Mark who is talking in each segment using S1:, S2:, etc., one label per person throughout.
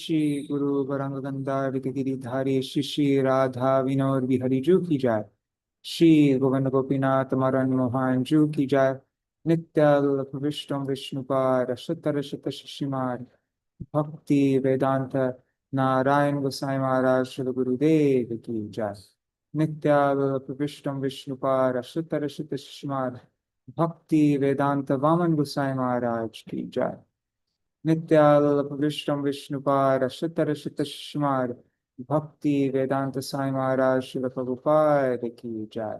S1: श्री गुरु गौरांग गंधार गिरिधारी श्री श्री राधा विनोद बिहारी जू की जाय। श्री गोविंद गोपीनाथ मरण मोहन जू की जाय। नित्याल विष्णु विष्णुपार शतर शत शिशिमार भक्ति वेदांत नारायण गोसाई महाराज श्री गुरुदेव की जय। नित्याल विष्णु विष्णुपार शतर शत शिशिमार भक्ति वेदांत वामन गोसाई महाराज की जय। नित्याल विष्णु विष्णुपार शतर शत शिशिमार भक्ति वेदांत साई महाराज श्री प्रभुपाद की जय।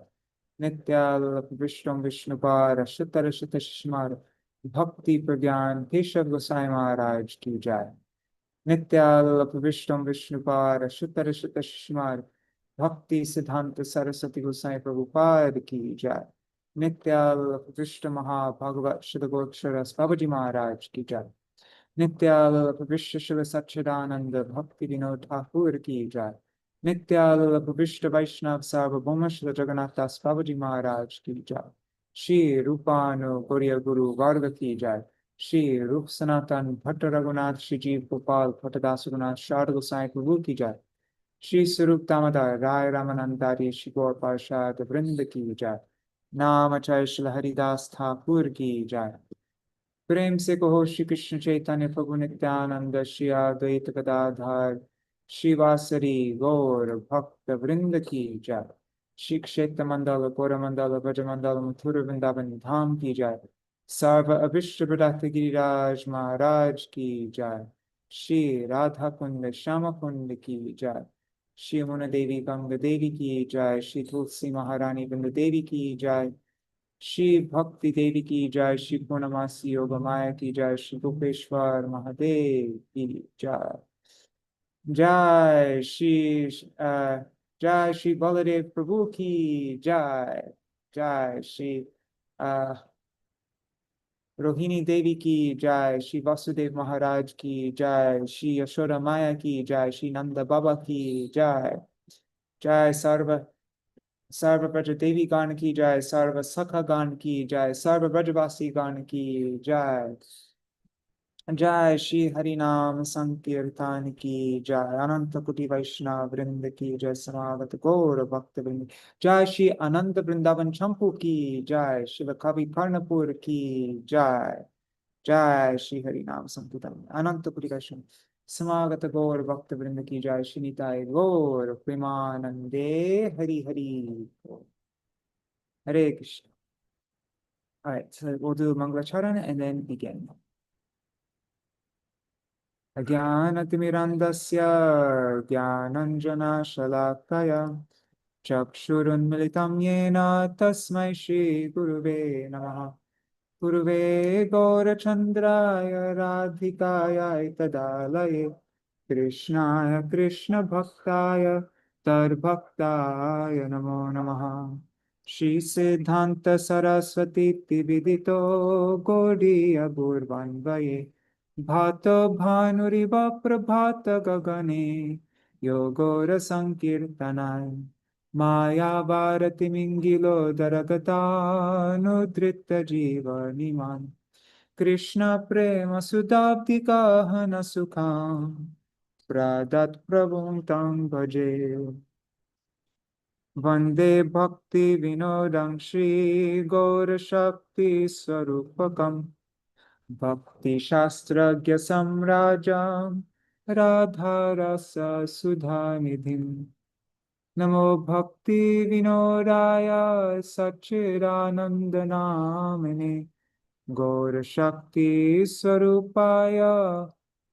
S1: नित्याल विष्णु विष्णुपार शतर शत शिशिमार भक्ति प्रज्ञान केशव गोसाई महाराज की जय। नित्याल विष्णु विष्णुपार शतर शत शिशिमार भक्ति सिद्धांत सरस्वती गोसाई प्रभुपाद की जय। नित्याल विष्णु महाभागवत शुद्धगोक्षर बाबूजी महाराज की जय। नित्याल विश्व शिव सच्चिदानंद भक्ति विनोद ठाकुर की जय। नित्याल विष्णु वैष्णव सार्वभौम श्री जगन्नाथ दास बाबूजी महाराज की जय। श्री रूपानु गौरिया गुरु वर्ग की जय। श्री रूप सनातन भट्ट रघुनाथ श्री जीव गोपाल भट्टदास रघुनाथ शारद गोसाई प्रभु की जय। श्री स्वरूप दामोदर राय रामानंदारी श्री गौर पार्षद वृंद की जय। नाम जय श्री हरिदास ठाकुर की जय। प्रेम से कहो श्री कृष्ण चैतन्य प्रभु नित्यानंद श्री अद्वैत गदाधर श्रीवासरी गौर भक्त वृंद की जय। श्री क्षेत्र मंडल कोरमंडल ब्रजमंडल मथुर वृंदावन धाम की जय। सर्व अभिष्ट प्रदात गिरिराज महाराज की जय। श्री राधा कुंड श्याम कुंड की जय। श्री मुन देवी गंग देवी की जय। श्री तुलसी महारानी वृंद देवी की जय। श्री भक्ति देवी की जय। श्री पूर्णमासी योग माया की जय। श्री गोपेश्वर महादेव की जय। जय श्री जय श्री बलदेव प्रभु की जय। जय श्री रोहिणी देवी की जय। श्री वासुदेव महाराज की जय। श्री यशोदा माया की जय। श्री नंद बाबा की जय। जय सर्व ब्रज देवी गान की जय। सर्व सखा गान की जय। सर्व ब्रजवासी गान की जय। जय श्री हरि नाम संकीर्तन की जय। अनंत कोटि वैष्णव वृंद की जय। समागत गौर भक्त वृंद जय। श्री आनंद वृंदावन चंपू की जय। शिव कवि कर्णपुर की जय। जय श्री हरि नाम संकीर्तन अनंत कोटि वैष्णव समागत गौर भक्त वृंद की जय। श्री निताय गौर प्रेमानंदे हरि हरि हरे Krishna. All right, so we'll do Mangalacharan and then begin. Ajnanaतिमिरान्धस्य ज्ञानाञ्जनशलाकया चक्षुरुन्मिलितं येन तस्मै श्रीगुरुवे नमः। गुरुवे गौरचन्द्राय राधिकायै तदालये कृष्णाय कृष्णभक्ताय तद्भक्ताय नमो नमः। श्री सिद्धान्त सरस्वती विदितो गौडीय गुर्वन्वये भातो भानुरिव प्रभात गगने योगोर संकीर्तनाय माया भारतिमिङ्गिलो दरगतानुधृत जीवनिमान् कृष्ण प्रेम सुदाब्धिकाहन सुखां प्रदत् प्रभुं तं भजे। वन्दे भक्ति विनोदं श्री गौरशक्ति स्वरूपकम् भक्ति शास्त्रज्ञ सम्राजं राधारस सुधानिधिं नमो भक्ति विनोदाय सच्चिदानंद नामिने गौर शक्ति स्वरूपाय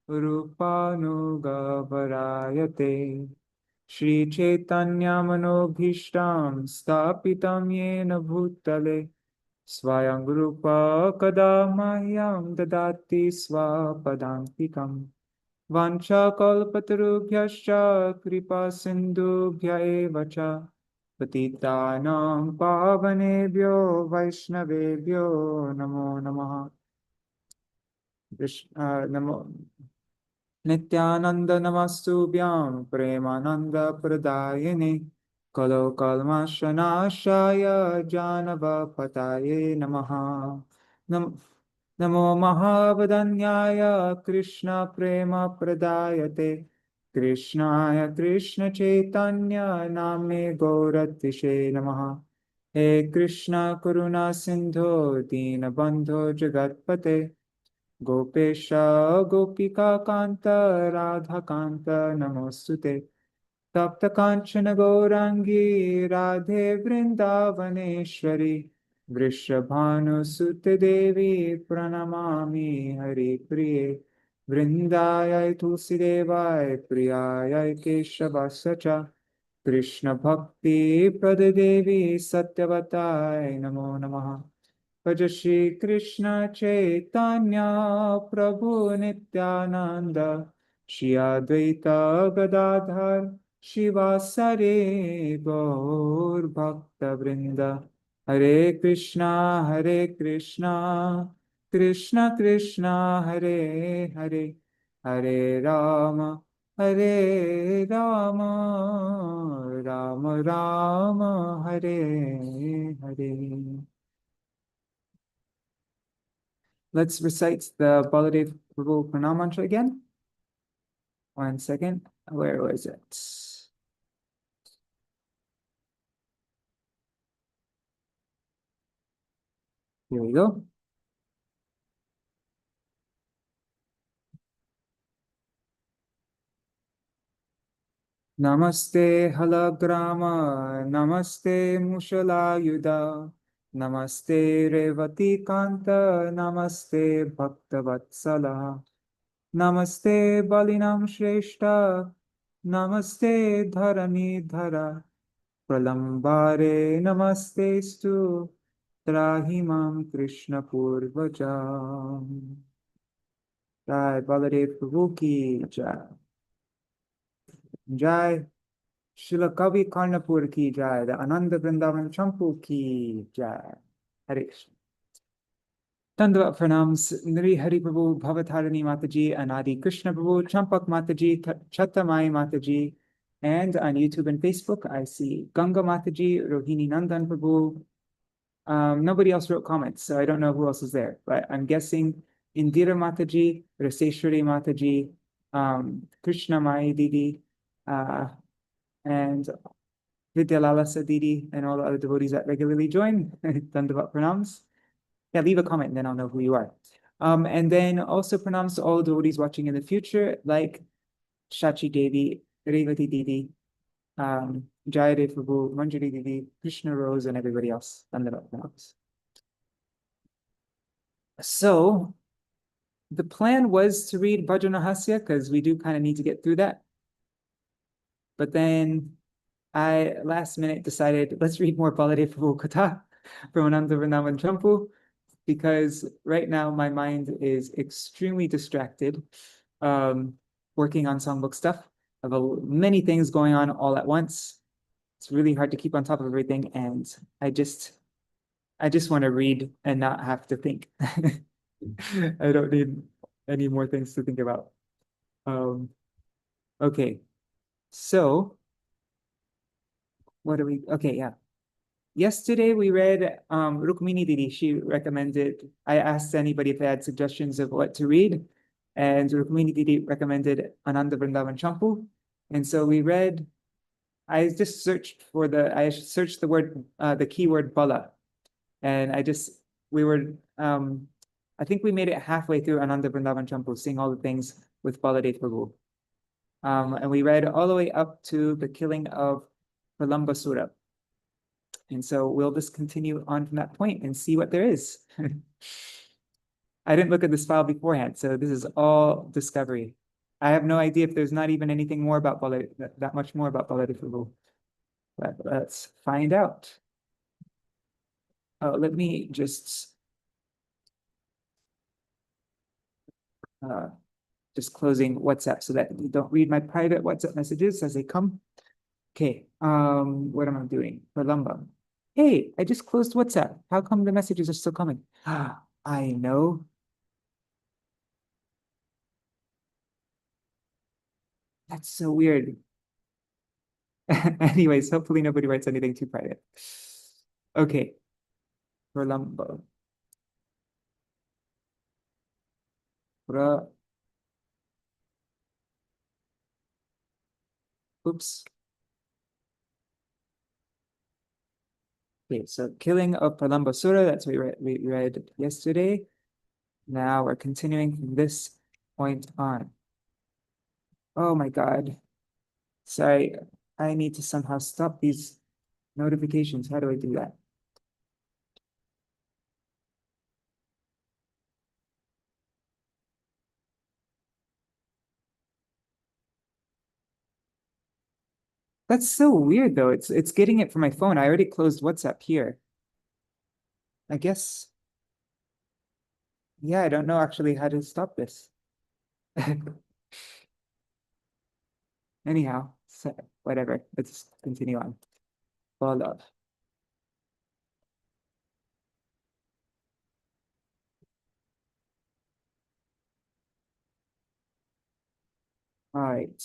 S1: रूपानुगवरायते श्री चैतन्य मनोभीष्टं स्थापितं येन भूतले स्वयं रूप कदा मह्यं ददाति स्वपदान्तिकम् वाञ्छाकल्पतरुभ्यश्च कृपा सिन्धुभ्य एव च पतितानां पावनेभ्यो वैष्णवेभ्यो नमो नमः। नमो नित्यानंद नमस्तुभ्यां प्रेमानंद प्रदायिने कलो कल्मषनाशाय जानवपतये नमः। Namo Mahavadanyaya Krishna Prema Pradayate Krishnaya Krishna Chaitanya Namne Gauratishe Namaha. He Krishna Karuna Sindho Dinabandho Jagatpate Gopesha Gopika Kanta Radha Kanta Namostute Tapta Kanchana Gaurangi Radhe Vrindavaneshwari Vrishabhanu Sute Devi Pranamami Hari Priye Vrindayai Tulsi Devai Priyayai Keshavascha Krishna Bhakti Pradadevi Satyavatai Namo Namaha Bhaja Shri Krishna Chaitanya Prabhu Nityananda Shri Advaita Gadadhar Shivasari Gaur Bhakta Vrinda Hare Krishna Krishna Krishna Hare Hare Hare Rama Hare Rama Rama Rama Hare Hare. Let's recite the Baladev Prabhu Pranam mantra again. 1 second. Where was it? Here we go. Namaste Halagrama, Namaste Mushalayuda, Namaste Revati Kanta, Namaste Bhaktavatsala, Namaste Balinam Shrestha, Namaste Dharani Dhara, Pralambare Namaste Stu, Trahimam Krishna Purvajam. Jai Baladev Prabhu ki Jai. Jai Srila Kavi Karnapur ki Jai. The Ānanda Vṛndāvana Campū ki Jai. Hare Krishna. Dandavat pranams, Nri Hari Prabhu, Bhavatarani Mataji, Anadi Krishna Prabhu, Champak Mataji, Chattamai Mataji, and on YouTube and Facebook, I see Ganga Mataji, Rohini Nandan Prabhu. Nobody else wrote comments, so I don't know who else is there, but I'm guessing Indira Mataji, Raseshwari Mataji, Krishna Mai Didi, and Vidyalalasa Didi, and all the other devotees that regularly join. Dandavat pranams. Yeah, leave a comment and then I'll know who you are. And then also pranams to all devotees watching in the future, like Shachi Devi, Revati Didi, Jayadev Prabhu, Manjari Didi, Krishna Rose, and everybody else. Dandavat pranams. So the plan was to read Bhajanahasya because we do kind of need to get through that. But then I last minute decided let's read more Baladeva Prabhu kathā from Ānanda Vṛndāvana Campū, because right now my mind is extremely distracted, working on songbook stuff. I have many things going on all at once. It's really hard to keep on top of everything, and I just want to read and not have to think. I don't need any more things to think about. Okay, so what do we? Okay, yeah. Yesterday we read Rukmini Didi. She recommended, I asked anybody if they had suggestions of what to read, and Rukmini Didi recommended Ānanda Vṛndāvana Campū. And so we read, I searched the word, the keyword Bala. And I think we made it halfway through Ānanda Vṛndāvana Campū, seeing all the things with Baladev Prabhu. And we read all the way up to the killing of Pralambasura. And so we'll just continue on from that point and see what there is. I didn't look at this file beforehand, so this is all discovery. I have no idea if there's not even anything more about that much more about Baladev Prabhu. But let's find out. Let me just closing WhatsApp so that you don't read my private WhatsApp messages as they come. Okay, what am I doing? Pralamba. Hey, I just closed WhatsApp. How come the messages are still coming? I know. That's so weird. Anyways, hopefully nobody writes anything too private. Okay, Pralamba. Pra, oops. Okay, so killing of Pralambasura, that's what we read yesterday. Now we're continuing from this point on. Oh my God. Sorry, I need to somehow stop these notifications. How do I do that? That's so weird though. It's getting it from my phone. I already closed WhatsApp here. I guess, yeah, I don't know actually how to stop this. Anyhow, so, whatever. Let's continue on. All love. All right.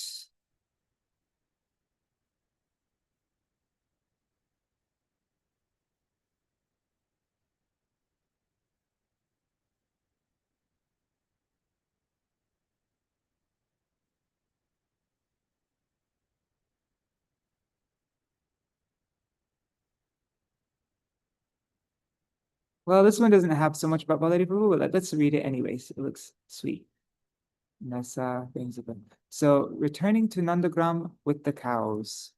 S1: Well, this one doesn't have so much about Baladeva Prabhu, but let's read it anyways. It looks sweet. Nasa things of them. So returning to Nandagram with the cows.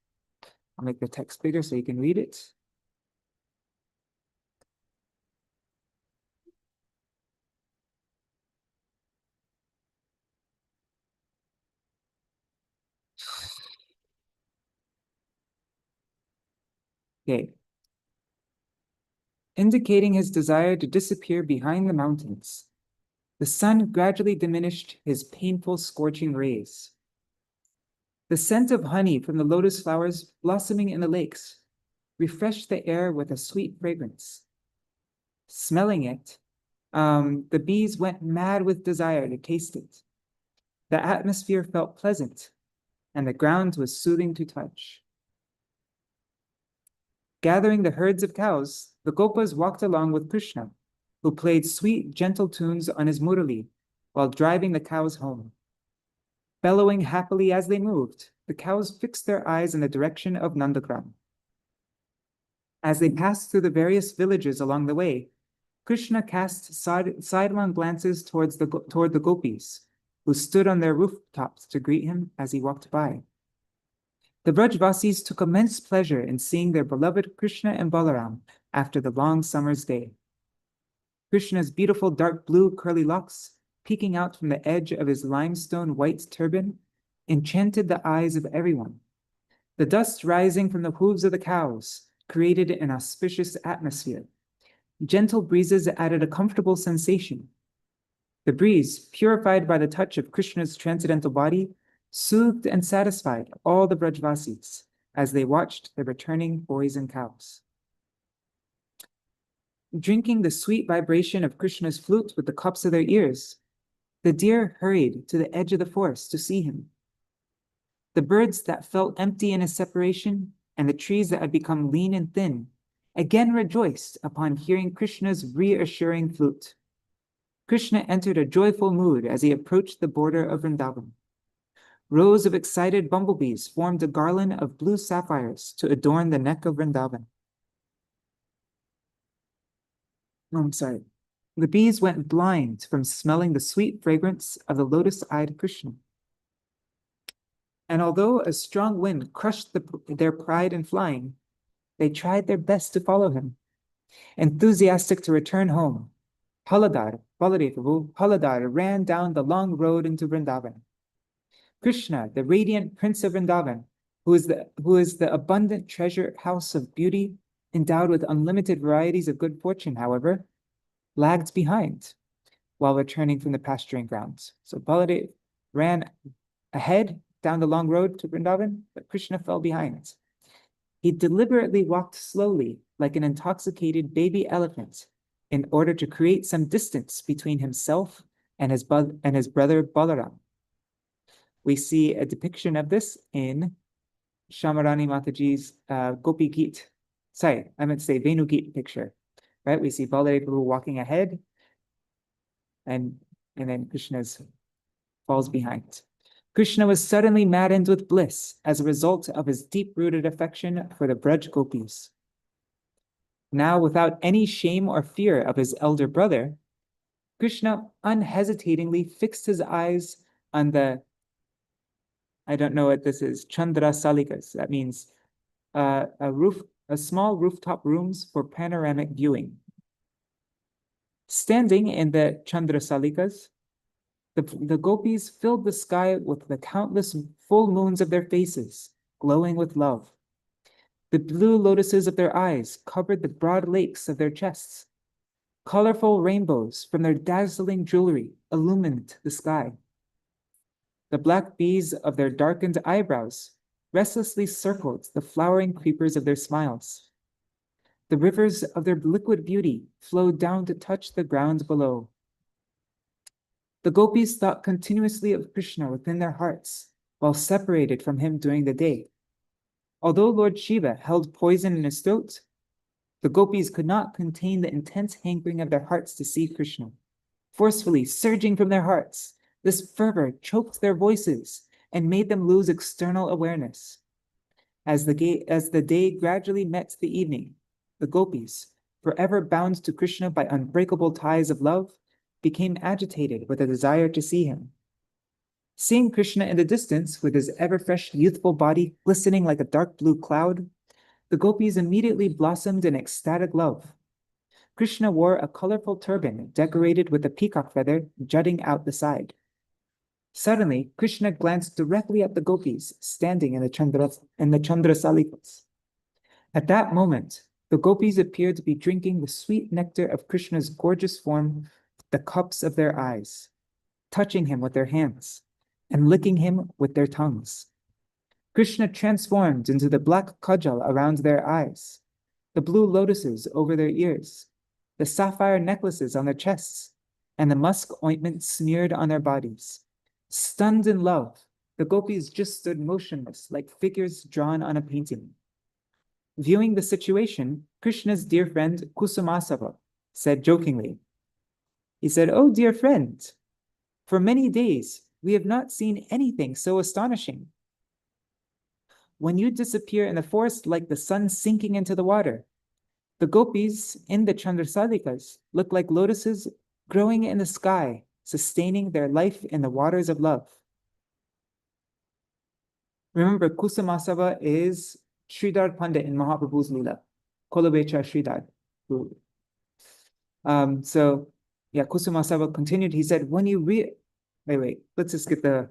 S1: I'll make the text bigger so you can read it. Okay. Indicating his desire to disappear behind the mountains, the sun gradually diminished his painful, scorching rays. The scent of honey from the lotus flowers blossoming in the lakes refreshed the air with a sweet fragrance. Smelling it, the bees went mad with desire to taste it. The atmosphere felt pleasant, and the ground was soothing to touch. Gathering the herds of cows, the Gopas walked along with Krishna, who played sweet, gentle tunes on his murali while driving the cows home. Bellowing happily as they moved, the cows fixed their eyes in the direction of Nandagram. As they passed through the various villages along the way, Krishna cast sidelong glances toward the gopis, who stood on their rooftops to greet him as he walked by. The Brajvasis took immense pleasure in seeing their beloved Krishna and Balaram after the long summer's day. Krishna's beautiful dark blue curly locks, peeking out from the edge of his limestone white turban, enchanted the eyes of everyone. The dust rising from the hooves of the cows created an auspicious atmosphere. Gentle breezes added a comfortable sensation. The breeze, purified by the touch of Krishna's transcendental body, soothed and satisfied all the Brajvasis as they watched the returning boys and cows. Drinking the sweet vibration of Krishna's flute with the cups of their ears, the deer hurried to the edge of the forest to see him. The birds that felt empty in his separation and the trees that had become lean and thin again rejoiced upon hearing Krishna's reassuring flute. Krishna entered a joyful mood as he approached the border of Vrindavan. Rows of excited bumblebees formed a garland of blue sapphires to adorn the neck of Vrindavan. Oh, I'm sorry. The bees went blind from smelling the sweet fragrance of the lotus-eyed Krishna. And although a strong wind crushed their pride in flying, they tried their best to follow him. Enthusiastic to return home, Baladeva Prabhu ran down the long road into Vrindavan. Krishna, the radiant prince of Vrindavan, who is the abundant treasure house of beauty, endowed with unlimited varieties of good fortune, however, lagged behind while returning from the pasturing grounds. So Baladeva ran ahead down the long road to Vrindavan, but Krishna fell behind. He deliberately walked slowly, like an intoxicated baby elephant, in order to create some distance between himself and his brother Balaram. We see a depiction of this in Shamarani Mataji's Gopi Geet. Sorry, I meant to say Venu Geet picture, right? We see Baladeva walking ahead, and And then Krishna falls behind. Krishna was suddenly maddened with bliss as a result of his deep-rooted affection for the Braj gopis. Now, without any shame or fear of his elder brother, Krishna unhesitatingly fixed his eyes on the, I don't know what this is, Chandra Salikas. That means a small rooftop rooms for panoramic viewing. Standing in the Chandra Salikas, the gopis filled the sky with the countless full moons of their faces, glowing with love. The blue lotuses of their eyes covered the broad lakes of their chests. Colorful rainbows from their dazzling jewelry illumined the sky. The black bees of their darkened eyebrows restlessly circled the flowering creepers of their smiles. The rivers of their liquid beauty flowed down to touch the ground below. The gopis thought continuously of Krishna within their hearts, while separated from him during the day. Although Lord Shiva held poison in his throat, the gopis could not contain the intense hankering of their hearts to see Krishna. Forcefully surging from their hearts, this fervor choked their voices and made them lose external awareness. As the day gradually met the evening, the gopis, forever bound to Krishna by unbreakable ties of love, became agitated with a desire to see him. Seeing Krishna in the distance with his ever-fresh youthful body glistening like a dark blue cloud, the gopis immediately blossomed in ecstatic love. Krishna wore a colorful turban decorated with a peacock feather jutting out the side. Suddenly, Krishna glanced directly at the gopis standing in the Chandrasalikas. At that moment, the gopis appeared to be drinking the sweet nectar of Krishna's gorgeous form with the cups of their eyes, touching him with their hands, and licking him with their tongues. Krishna transformed into the black kajal around their eyes, the blue lotuses over their ears, the sapphire necklaces on their chests, and the musk ointment smeared on their bodies. Stunned in love, the gopis just stood motionless like figures drawn on a painting. Viewing the situation, Krishna's dear friend Kusumasava said jokingly, he said, "Oh, dear friend, for many days we have not seen anything so astonishing. When you disappear in the forest like the sun sinking into the water, the gopis in the Chandrasalikas look like lotuses growing in the sky, sustaining their life in the waters of love." Remember, Kusumasava is Sridhar Pandit in Mahaprabhu's Leela, Kolabecha Sridhar. Kusumasava continued. He said, let's just get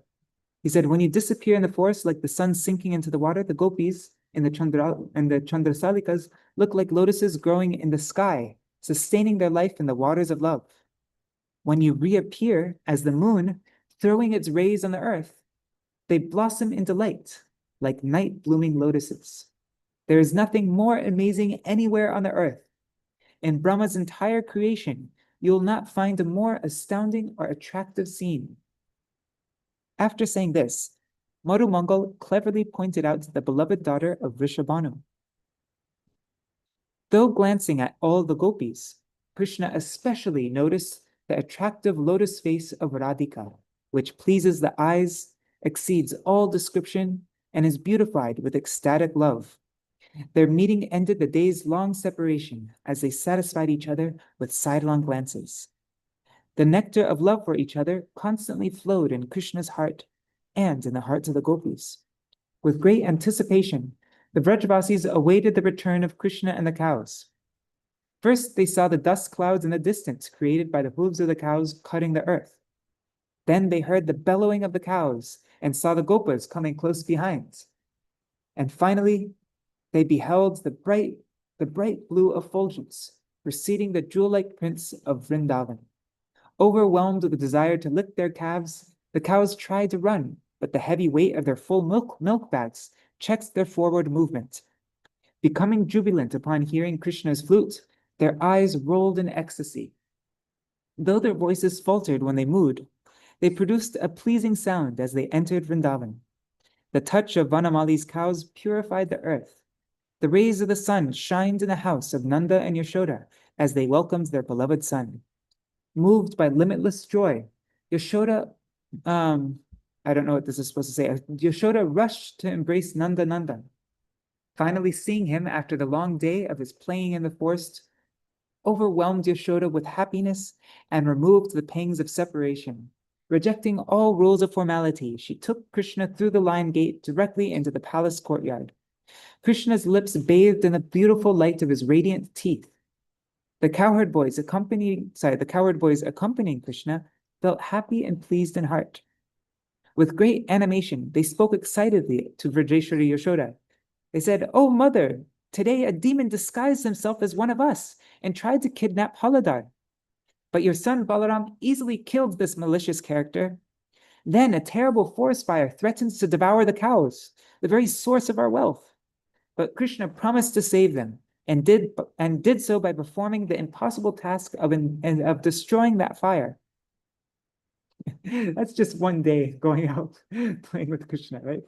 S1: he said, when you disappear in the forest like the sun sinking into the water, the gopis in the Chandrasalikas look like lotuses growing in the sky, sustaining their life in the waters of love. When you reappear as the moon, throwing its rays on the earth, they blossom into light, like night-blooming lotuses. There is nothing more amazing anywhere on the earth. In Brahma's entire creation, you will not find a more astounding or attractive scene. After saying this, Madhu Mangal cleverly pointed out the beloved daughter of Vrishabhanu. Though glancing at all the gopis, Krishna especially noticed the attractive lotus face of Radhika, which pleases the eyes, exceeds all description, and is beautified with ecstatic love. Their meeting ended the day's long separation as they satisfied each other with sidelong glances. The nectar of love for each other constantly flowed in Krishna's heart and in the hearts of the gopis. With great anticipation, the Vrajavasis awaited the return of Krishna and the cows. First, they saw the dust clouds in the distance created by the hooves of the cows cutting the earth. Then they heard the bellowing of the cows and saw the gopas coming close behind. And finally, they beheld the bright blue effulgence preceding the jewel-like prince of Vrindavan. Overwhelmed with the desire to lick their calves, the cows tried to run, but the heavy weight of their full milk bags checked their forward movement. Becoming jubilant upon hearing Krishna's flute, their eyes rolled in ecstasy. Though their voices faltered when they mooed, they produced a pleasing sound as they entered Vrindavan. The touch of Vanamali's cows purified the earth. The rays of the sun shined in the house of Nanda and Yashoda as they welcomed their beloved son. Moved by limitless joy, Yashoda, I don't know what this is supposed to say. Yashoda rushed to embrace Nanda Nandan. Finally seeing him after the long day of his playing in the forest, overwhelmed Yashoda with happiness and removed the pangs of separation. Rejecting all rules of formality, she took Krishna through the lion gate directly into the palace courtyard. Krishna's lips bathed in the beautiful light of his radiant teeth. The cowherd boys accompanying Krishna felt happy and pleased in heart. With great animation, they spoke excitedly to Vrajeshwari Yashoda. They said, "Oh, mother, today a demon disguised himself as one of us and tried to kidnap Haladar. But your son Balaram easily killed this malicious character. Then a terrible forest fire threatens to devour the cows, the very source of our wealth. But Krishna promised to save them and did so by performing the impossible task of destroying that fire." That's just one day going out playing with Krishna, right?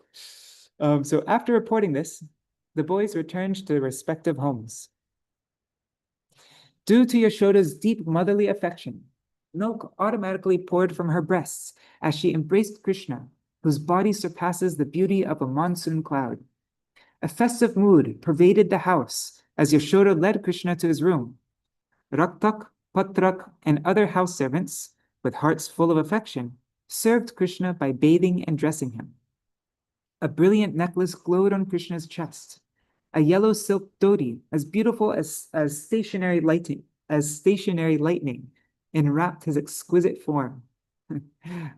S1: So after reporting this, the boys returned to their respective homes. Due to Yashoda's deep motherly affection, milk automatically poured from her breasts as she embraced Krishna, whose body surpasses the beauty of a monsoon cloud. A festive mood pervaded the house as Yashoda led Krishna to his room. Raktak, Patrak, and other house servants, with hearts full of affection, served Krishna by bathing and dressing him. A brilliant necklace glowed on Krishna's chest. A yellow silk dhoti, as beautiful as stationary lightning, enwrapped his exquisite form.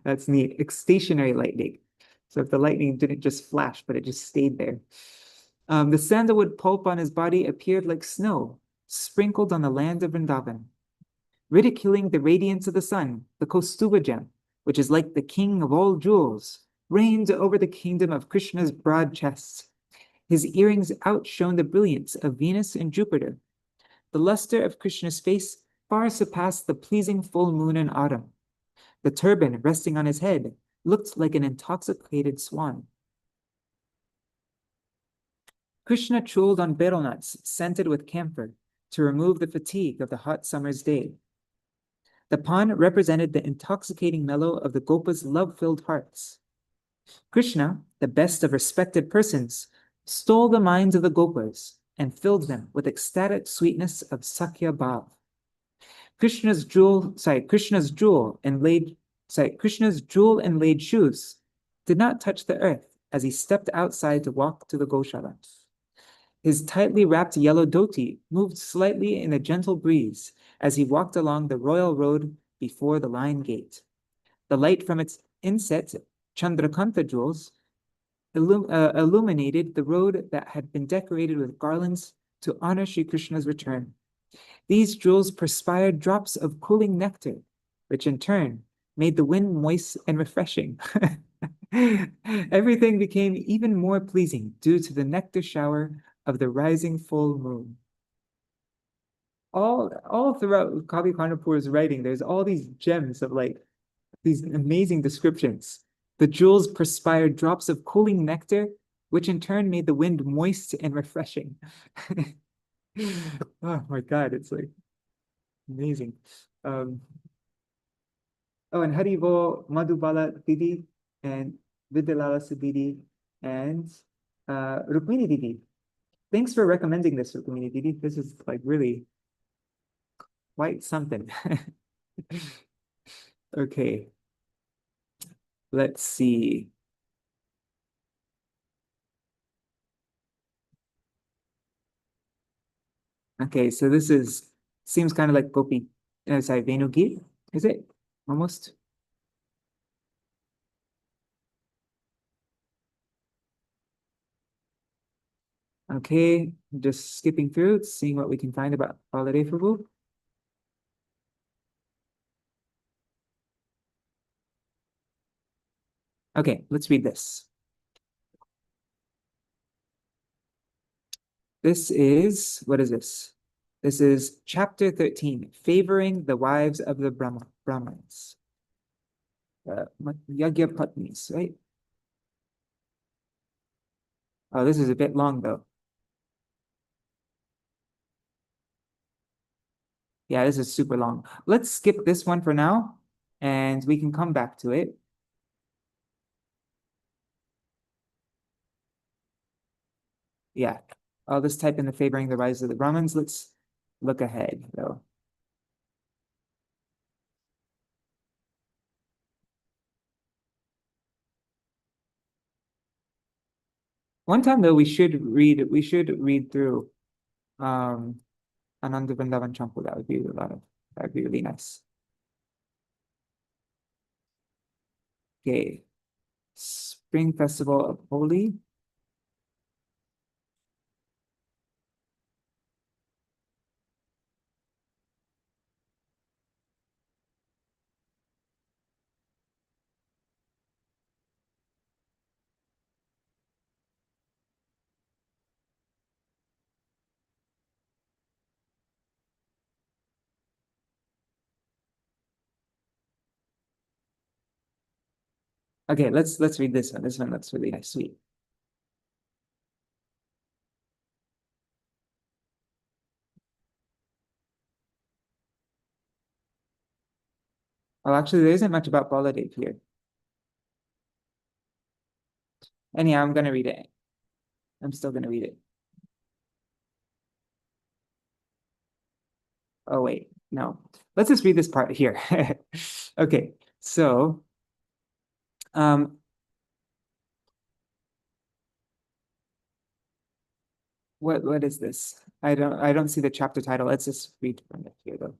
S1: That's neat. Stationary lightning. So if the lightning didn't just flash, but it just stayed there. The sandalwood pulp on his body appeared like snow, sprinkled on the land of Vrindavan. Ridiculing the radiance of the sun, the Kaustuva gem, which is like the king of all jewels, reigned over the kingdom of Krishna's broad chest. His earrings outshone the brilliance of Venus and Jupiter. The luster of Krishna's face far surpassed the pleasing full moon in autumn. The turban resting on his head looked like an intoxicated swan. Krishna chewed on betel nuts scented with camphor to remove the fatigue of the hot summer's day. The pan represented the intoxicating mellow of the Gopas' love-filled hearts. Krishna, the best of respected persons, stole the minds of the Gopas and filled them with ecstatic sweetness of Sakya Bhav. Krishna's jewel inlaid shoes did not touch the earth as he stepped outside to walk to the Goshala. His tightly wrapped yellow dhoti moved slightly in a gentle breeze as he walked along the royal road before the lion gate. The light from its inset Chandrakanta jewels illuminated the road that had been decorated with garlands to honor Sri Krishna's return. These jewels perspired drops of cooling nectar, which in turn made the wind moist and refreshing. Everything became even more pleasing due to the nectar shower of the rising full moon. All throughout Kavi Khanapur's writing, there's all these gems of like these amazing descriptions. The jewels perspired drops of cooling nectar, which in turn made the wind moist and refreshing. Oh my God, it's like amazing. Oh, and Harivo Madhubala Didi and Vidyalala Didi and Rukmini Didi. Thanks for recommending this, Rukmini Didi. This is like really quite something. Okay. Let's see. Okay, so this seems kind of like Gopi, sorry, Venu Git, is it? Almost. Okay, just skipping through, seeing what we can find about Baladeva Prabhu. Okay, let's read this. This is, what is this? This is chapter 13, favoring the wives of the Brahmins. Yagya Patnis, right? Oh, this is a bit long though. Yeah, this is super long. Let's skip this one for now and we can come back to it. Yeah, I'll just type in the favoring the rise of the Brahmins. Let's look ahead, though. One time, though, we should read through Ānanda Vṛndāvana Campū. That would be really nice. Okay, Spring Festival of Holi. Okay, let's read this one. This one looks really nice, sweet. Well, actually, there isn't much about Baladev here. Anyhow, I'm gonna read it. I'm still gonna read it. Oh wait, no. Let's just read this part here. Okay, so what is this? I don't see the chapter title. Let's just read from it here though.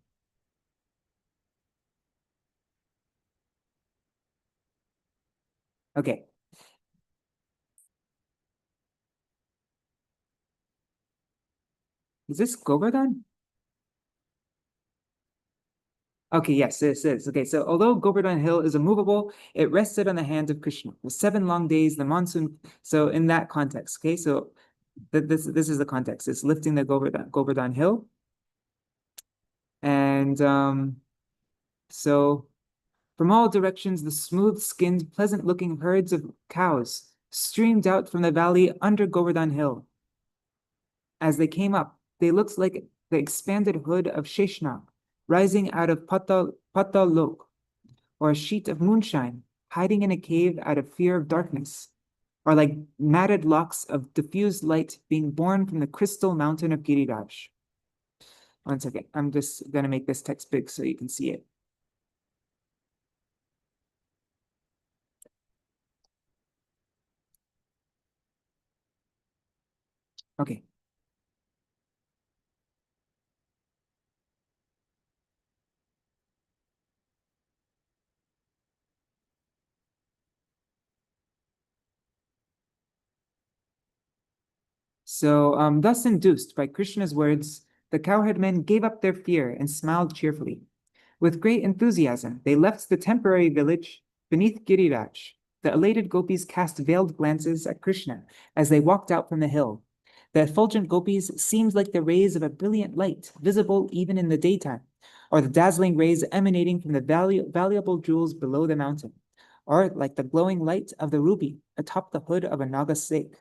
S1: Okay. Is this Govardhan? Okay, yes, this is. Okay, so although Govardhan Hill is immovable, it rested on the hand of Krishna. For 7 long days, the monsoon. So in that context, okay, so this is the context. It's lifting the Govardhan Hill. And so from all directions, the smooth-skinned, pleasant-looking herds of cows streamed out from the valley under Govardhan Hill. As they came up, they looked like the expanded hood of Sheshnag, rising out of Patal Lok, or a sheet of moonshine hiding in a cave out of fear of darkness, or like matted locks of diffused light being born from the crystal mountain of Giriraj. One second, I'm just gonna make this text big so you can see it. Okay. So, thus induced by Krishna's words, the cowherd men gave up their fear and smiled cheerfully. With great enthusiasm, they left the temporary village beneath Giriraj. The elated gopis cast veiled glances at Krishna as they walked out from the hill. The effulgent gopis seemed like the rays of a brilliant light, visible even in the daytime, or the dazzling rays emanating from the valuable jewels below the mountain, or like the glowing light of the ruby atop the hood of a Naga snake.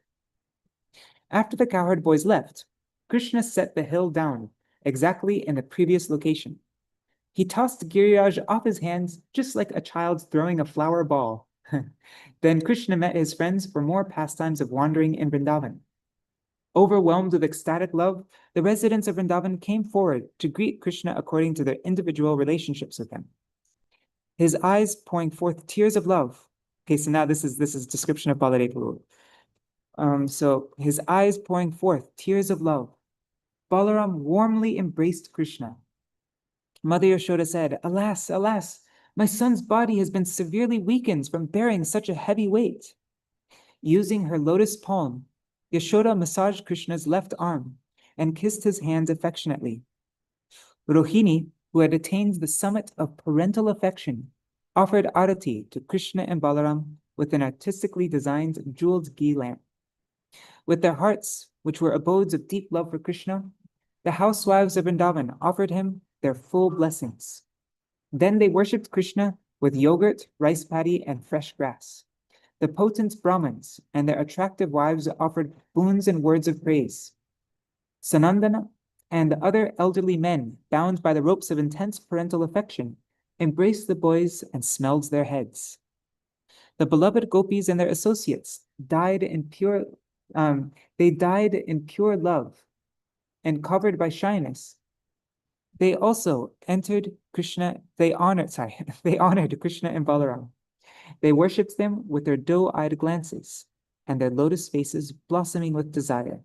S1: After the cowherd boys left, Krishna set the hill down, exactly in the previous location. He tossed Giriraj off his hands just like a child throwing a flower ball. Then Krishna met his friends for more pastimes of wandering in Vrindavan. Overwhelmed with ecstatic love, the residents of Vrindavan came forward to greet Krishna according to their individual relationships with him. His eyes pouring forth tears of love. Okay, so now this is description of Baladeva Prabhu. So his eyes pouring forth tears of love. Balaram warmly embraced Krishna. Mother Yashoda said, "Alas, alas, my son's body has been severely weakened from bearing such a heavy weight." Using her lotus palm, Yashoda massaged Krishna's left arm and kissed his hands affectionately. Rohini, who had attained the summit of parental affection, offered arati to Krishna and Balaram with an artistically designed jeweled ghee lamp. With their hearts, which were abodes of deep love for Krishna, the housewives of Vrindavan offered him their full blessings. Then they worshipped Krishna with yogurt, rice paddy, and fresh grass. The potent Brahmins and their attractive wives offered boons and words of praise. Sanandana and the other elderly men, bound by the ropes of intense parental affection,
S2: embraced the boys and smelled their heads. The beloved gopis and their associates died in pure love and covered by shyness. They also entered Krishna, they honored Krishna and Balaram. They worshipped them with their doe-eyed glances and their lotus faces blossoming with desire.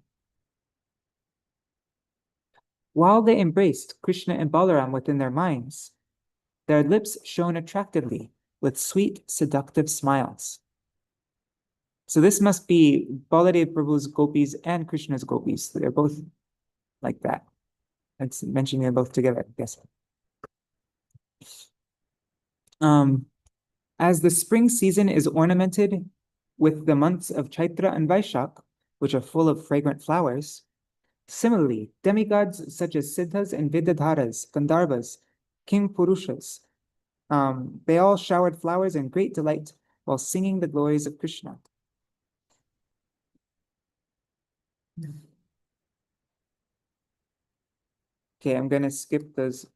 S2: While they embraced Krishna and Balaram within their minds, their lips shone attractively with sweet, seductive smiles. So this must be Baladeva Prabhu's gopis and Krishna's gopis. They're both like that. It's mentioning them both together, I guess. As the spring season is ornamented with the months of Chaitra and Vaishak, which are full of fragrant flowers, similarly, demigods such as Siddhas and Vidyadharas, Gandharvas, King Purushas, they all showered flowers in great delight while singing the glories of Krishna. Okay, I'm going to skip those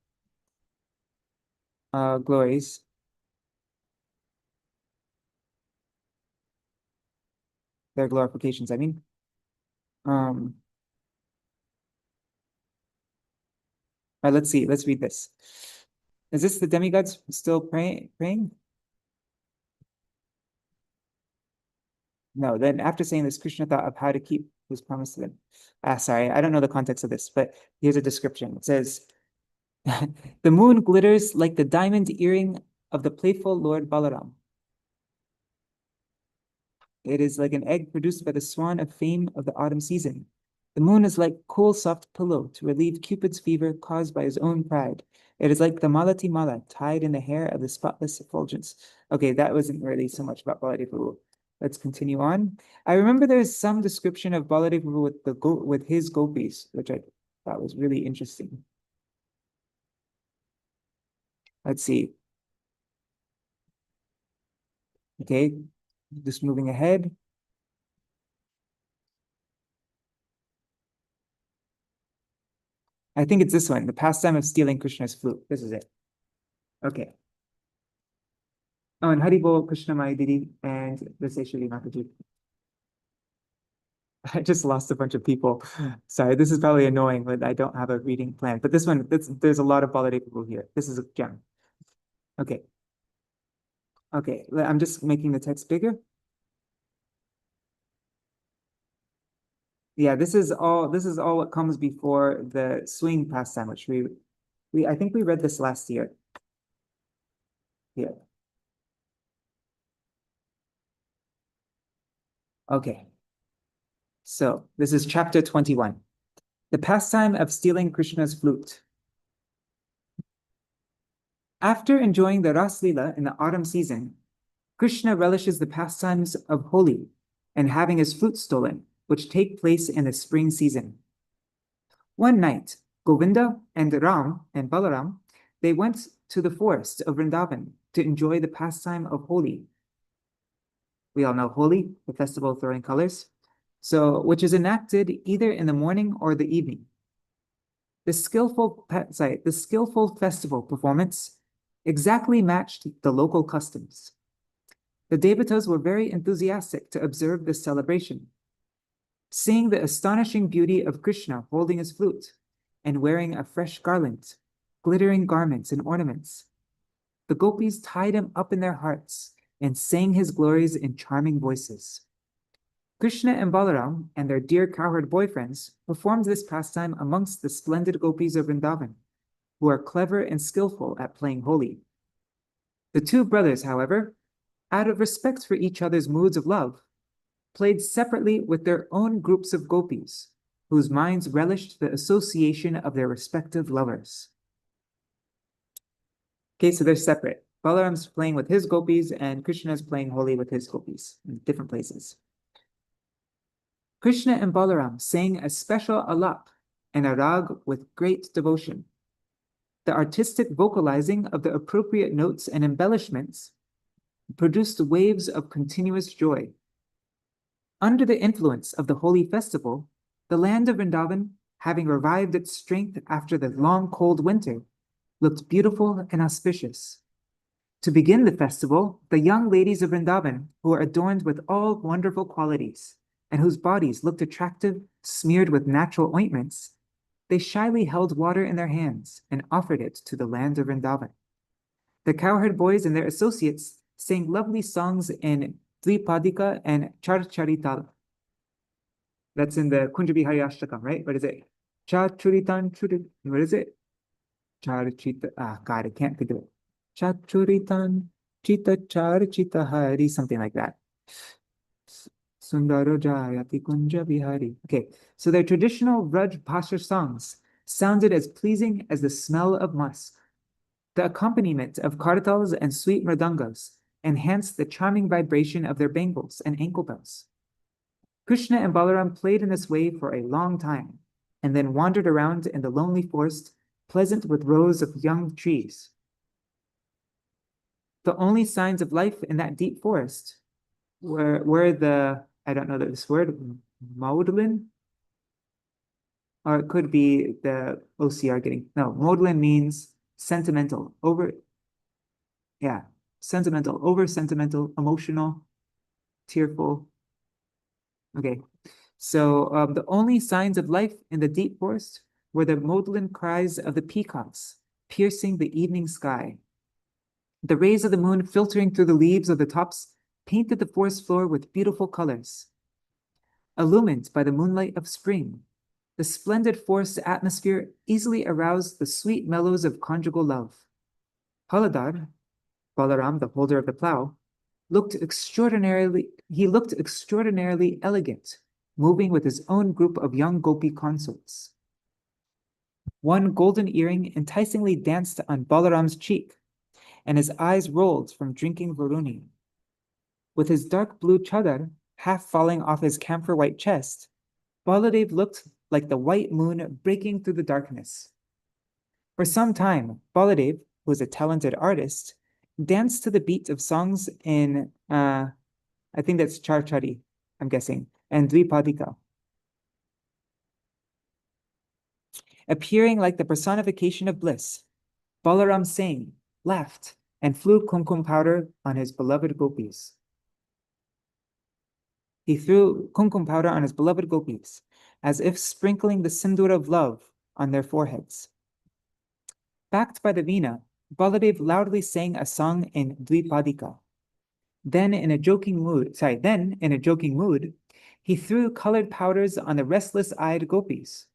S2: glories. Their glorifications, I mean. All right, let's see. Let's read this. Is this the demigods still praying? No, then after saying this, Krishna thought of how to keep his promise to them. Sorry, I don't know the context of this, but here's a description. It says, the moon glitters like the diamond earring of the playful Lord Balaram. It is like an egg produced by the swan of fame of the autumn season. The moon is like cool, soft pillow to relieve Cupid's fever caused by his own pride. It is like the malati mala tied in the hair of the spotless effulgence. Okay, that wasn't really so much about Baladeva Prabhu. Let's continue on. I remember there's some description of Baladeva Prabhu with his gopis, which I thought was really interesting. Let's see. Okay, just moving ahead. I think it's this one, the pastime of stealing Krishna's flute. This is it. Okay. Oh, and Haribol, Krishna Mai Didi, and Raseshwari Mataji. I just lost a bunch of people. Sorry, this is probably annoying, but I don't have a reading plan. But this one, there's a lot of Baladeva Prabhu here. This is a gem. Okay. Okay, I'm just making the text bigger. Yeah, this is all what comes before the swing pastime, which I think we read this last year. Yeah. Okay. So this is chapter 21. The pastime of stealing Krishna's flute. After enjoying the Ras Lila in the autumn season, Krishna relishes the pastimes of Holi and having his flute stolen, which take place in the spring season. One night, Govinda and Ram and Balaram, they went to the forest of Vrindavan to enjoy the pastime of Holi. We all know Holi, the festival of throwing colors, which is enacted either in the morning or the evening. The skillful festival performance exactly matched the local customs. The devatas were very enthusiastic to observe this celebration. Seeing the astonishing beauty of Krishna holding his flute and wearing a fresh garland, glittering garments and ornaments, the gopis tied him up in their hearts and sang his glories in charming voices. Krishna and Balaram and their dear cowherd boyfriends performed this pastime amongst the splendid gopis of Vrindavan, who are clever and skillful at playing Holi. The two brothers, however, out of respect for each other's moods of love, played separately with their own groups of gopis, whose minds relished the association of their respective lovers. Okay, so they're separate. Balaram's playing with his gopis and Krishna's playing Holi with his gopis in different places. Krishna and Balaram sang a special alap and a rag with great devotion. The artistic vocalizing of the appropriate notes and embellishments produced waves of continuous joy. Under the influence of the Holi festival, the land of Vrindavan, having revived its strength after the long cold winter, looked beautiful and auspicious. To begin the festival, the young ladies of Vrindavan, who were adorned with all wonderful qualities, and whose bodies looked attractive, smeared with natural ointments, they shyly held water in their hands and offered it to the land of Vrindavan. The cowherd boys and their associates sang lovely songs in Dvipadika and Charcharital. That's in the Kunjabi Ashtakam, right? What is it? Chachuritan Churi. What is it? Charchita. God, I can't think of it. Chachuritan Chita Charchita Hari, something like that. Sundaro Jayati Kunja Bihari. Okay, so their traditional Vraj Bhasha songs sounded as pleasing as the smell of musk. The accompaniment of kartals and sweet mridangas enhanced the charming vibration of their bangles and ankle bells. Krishna and Balaram played in this way for a long time, and then wandered around in the lonely forest, pleasant with rows of young trees. The only signs of life in that deep forest were the, I don't know this word, maudlin? Or it could be the OCR getting, no, maudlin means sentimental, over sentimental, emotional, tearful. Okay, so the only signs of life in the deep forest were the maudlin cries of the peacocks piercing the evening sky. The rays of the moon filtering through the leaves of the tops painted the forest floor with beautiful colors. Illumined by the moonlight of spring, the splendid forest atmosphere easily aroused the sweet mellows of conjugal love. Haladar, Balaram, the holder of the plow, looked extraordinarily elegant, moving with his own group of young gopi consorts. One golden earring enticingly danced on Balaram's cheek, and his eyes rolled from drinking Varuni. With his dark blue chadar half falling off his camphor white chest, Baladev looked like the white moon breaking through the darkness. For some time, Baladev, who was a talented artist, danced to the beat of songs in, I think that's Charchari, I'm guessing, and Dvipadika. Appearing like the personification of bliss, Balaram sang, laughed, and flew kumkum powder on his beloved gopis. He threw kumkum powder on his beloved gopis, as if sprinkling the sindoor of love on their foreheads. Backed by the veena, Baladev loudly sang a song in Dvipadika. Then in a joking mood, he threw colored powders on the restless-eyed gopis.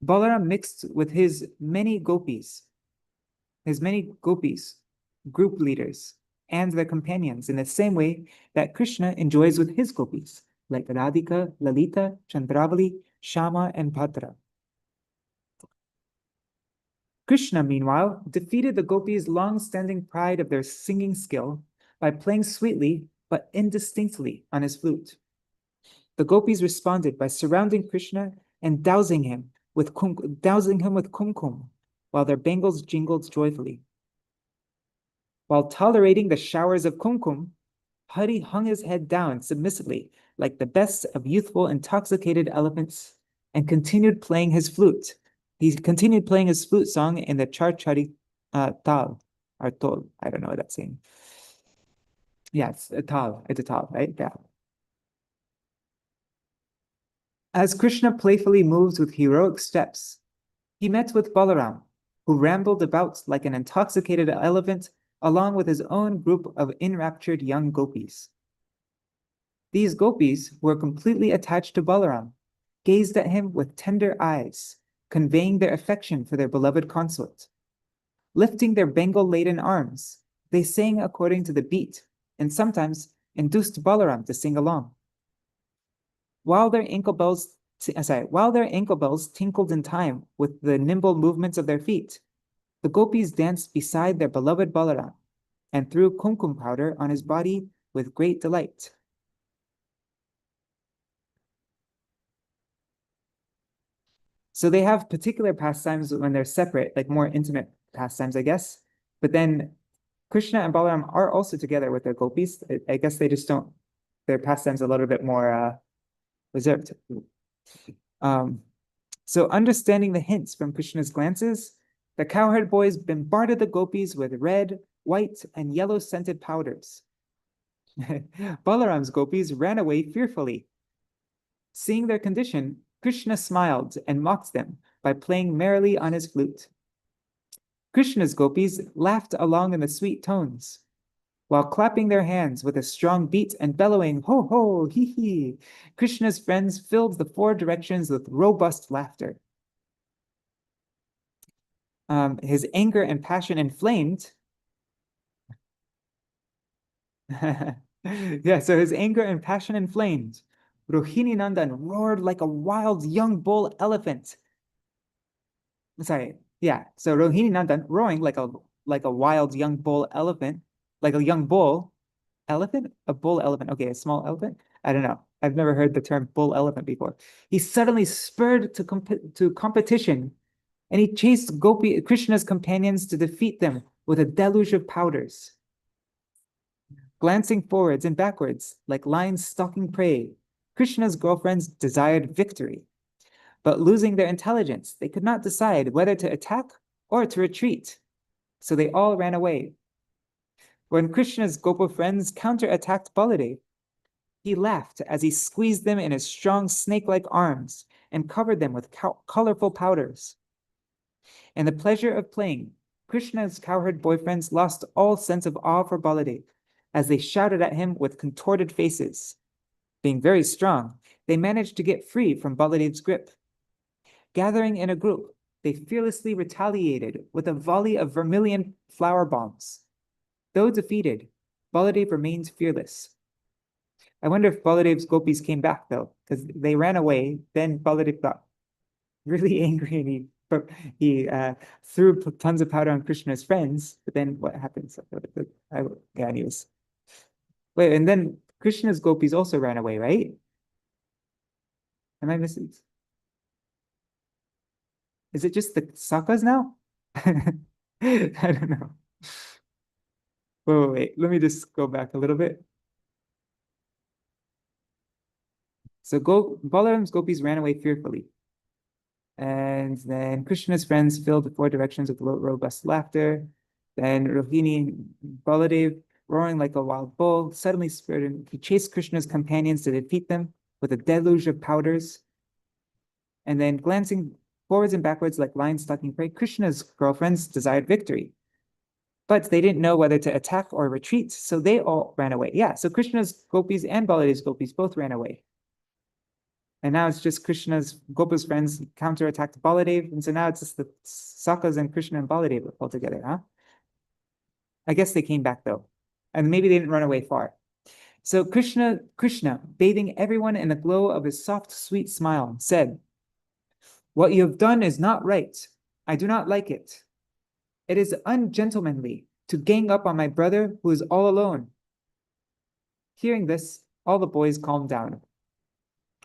S2: Balaram mixed with his many gopis, group leaders, and their companions in the same way that Krishna enjoys with his gopis, like Radhika, Lalita, Chandravali, Shama, and Bhadra. Krishna, meanwhile, defeated the gopis' long-standing pride of their singing skill by playing sweetly but indistinctly on his flute. The gopis responded by surrounding Krishna and dousing him with kumkum, while their bangles jingled joyfully. While tolerating the showers of kumkum, Hari hung his head down submissively, like the best of youthful, intoxicated elephants, and continued playing his flute. He continued playing his flute song in the Charchari Tal, or Tol. I don't know what that's saying. Yeah, it's a Tal. It's a Tal, right? Yeah. As Krishna playfully moves with heroic steps, he met with Balaram, who rambled about like an intoxicated elephant along with his own group of enraptured young gopis. These gopis were completely attached to Balaram, gazed at him with tender eyes, conveying their affection for their beloved consort. Lifting their Bengal-laden arms, they sang according to the beat, and sometimes induced Balaram to sing along. While their ankle bells tinkled in time with the nimble movements of their feet, the gopis danced beside their beloved Balaram and threw kumkum powder on his body with great delight. So they have particular pastimes when they're separate, like more intimate pastimes, I guess. But then Krishna and Balaram are also together with their gopis. I guess they just don't, their pastimes a little bit more reserved. So understanding the hints from Krishna's glances, The cowherd boys bombarded the gopis with red, white, and yellow scented powders. Balaram's gopis ran away fearfully. Seeing their condition, Krishna smiled and mocked them by playing merrily on his flute. Krishna's gopis laughed along in the sweet tones, while clapping their hands with a strong beat and bellowing, ho ho, hee hee. Krishna's friends filled the four directions with robust laughter. His anger and passion inflamed. Yeah, so his anger and passion inflamed. Rohini Nandan roared like a wild young bull elephant. Sorry, yeah. So Rohini Nandan roaring like a wild young bull elephant, like a young bull elephant, a bull elephant. Okay, a small elephant. I don't know. I've never heard the term bull elephant before. He suddenly spurred to competition, and he chased Gopi Krishna's companions to defeat them with a deluge of powders. Glancing forwards and backwards like lions stalking prey, Krishna's girlfriends desired victory. But losing their intelligence, they could not decide whether to attack or to retreat. So they all ran away. When Krishna's Gopa friends counterattacked Baladev, he laughed as he squeezed them in his strong snake-like arms and covered them with colorful powders. In the pleasure of playing, Krishna's cowherd boyfriends lost all sense of awe for Baladev as they shouted at him with contorted faces. Being very strong, they managed to get free from Baladev's grip. Gathering in a group, they fearlessly retaliated with a volley of vermilion flower bombs. Though defeated, Baladev remained fearless. I wonder if Baladev's gopis came back, though, because they ran away. Then Baladev got really angry and he threw tons of powder on Krishna's friends. But then what happens? Anyways. Wait, and then Krishna's gopis also ran away, right? Am I missing? Is it just the Sakas now? I don't know. Wait. Let me just go back a little bit. So Balaram's gopis ran away fearfully. And then Krishna's friends filled the four directions with robust laughter. Then Rohini and Baladev, roaring like a wild bull, suddenly spurted. He chased Krishna's companions to defeat them with a deluge of powders. And then glancing forwards and backwards like lions stalking prey, Krishna's girlfriends desired victory. But they didn't know whether to attack or retreat, so they all ran away. Yeah, so Krishna's gopis and Baladev's gopis both ran away. And now it's just Krishna's Gopa's friends counterattacked Baladev, and so now it's just the Sakas and Krishna and Baladev all together, huh? I guess they came back though, and maybe they didn't run away far. So Krishna, bathing everyone in the glow of his soft, sweet smile, said, "What you have done is not right. I do not like it. It is ungentlemanly to gang up on my brother who is all alone." Hearing this, all the boys calmed down.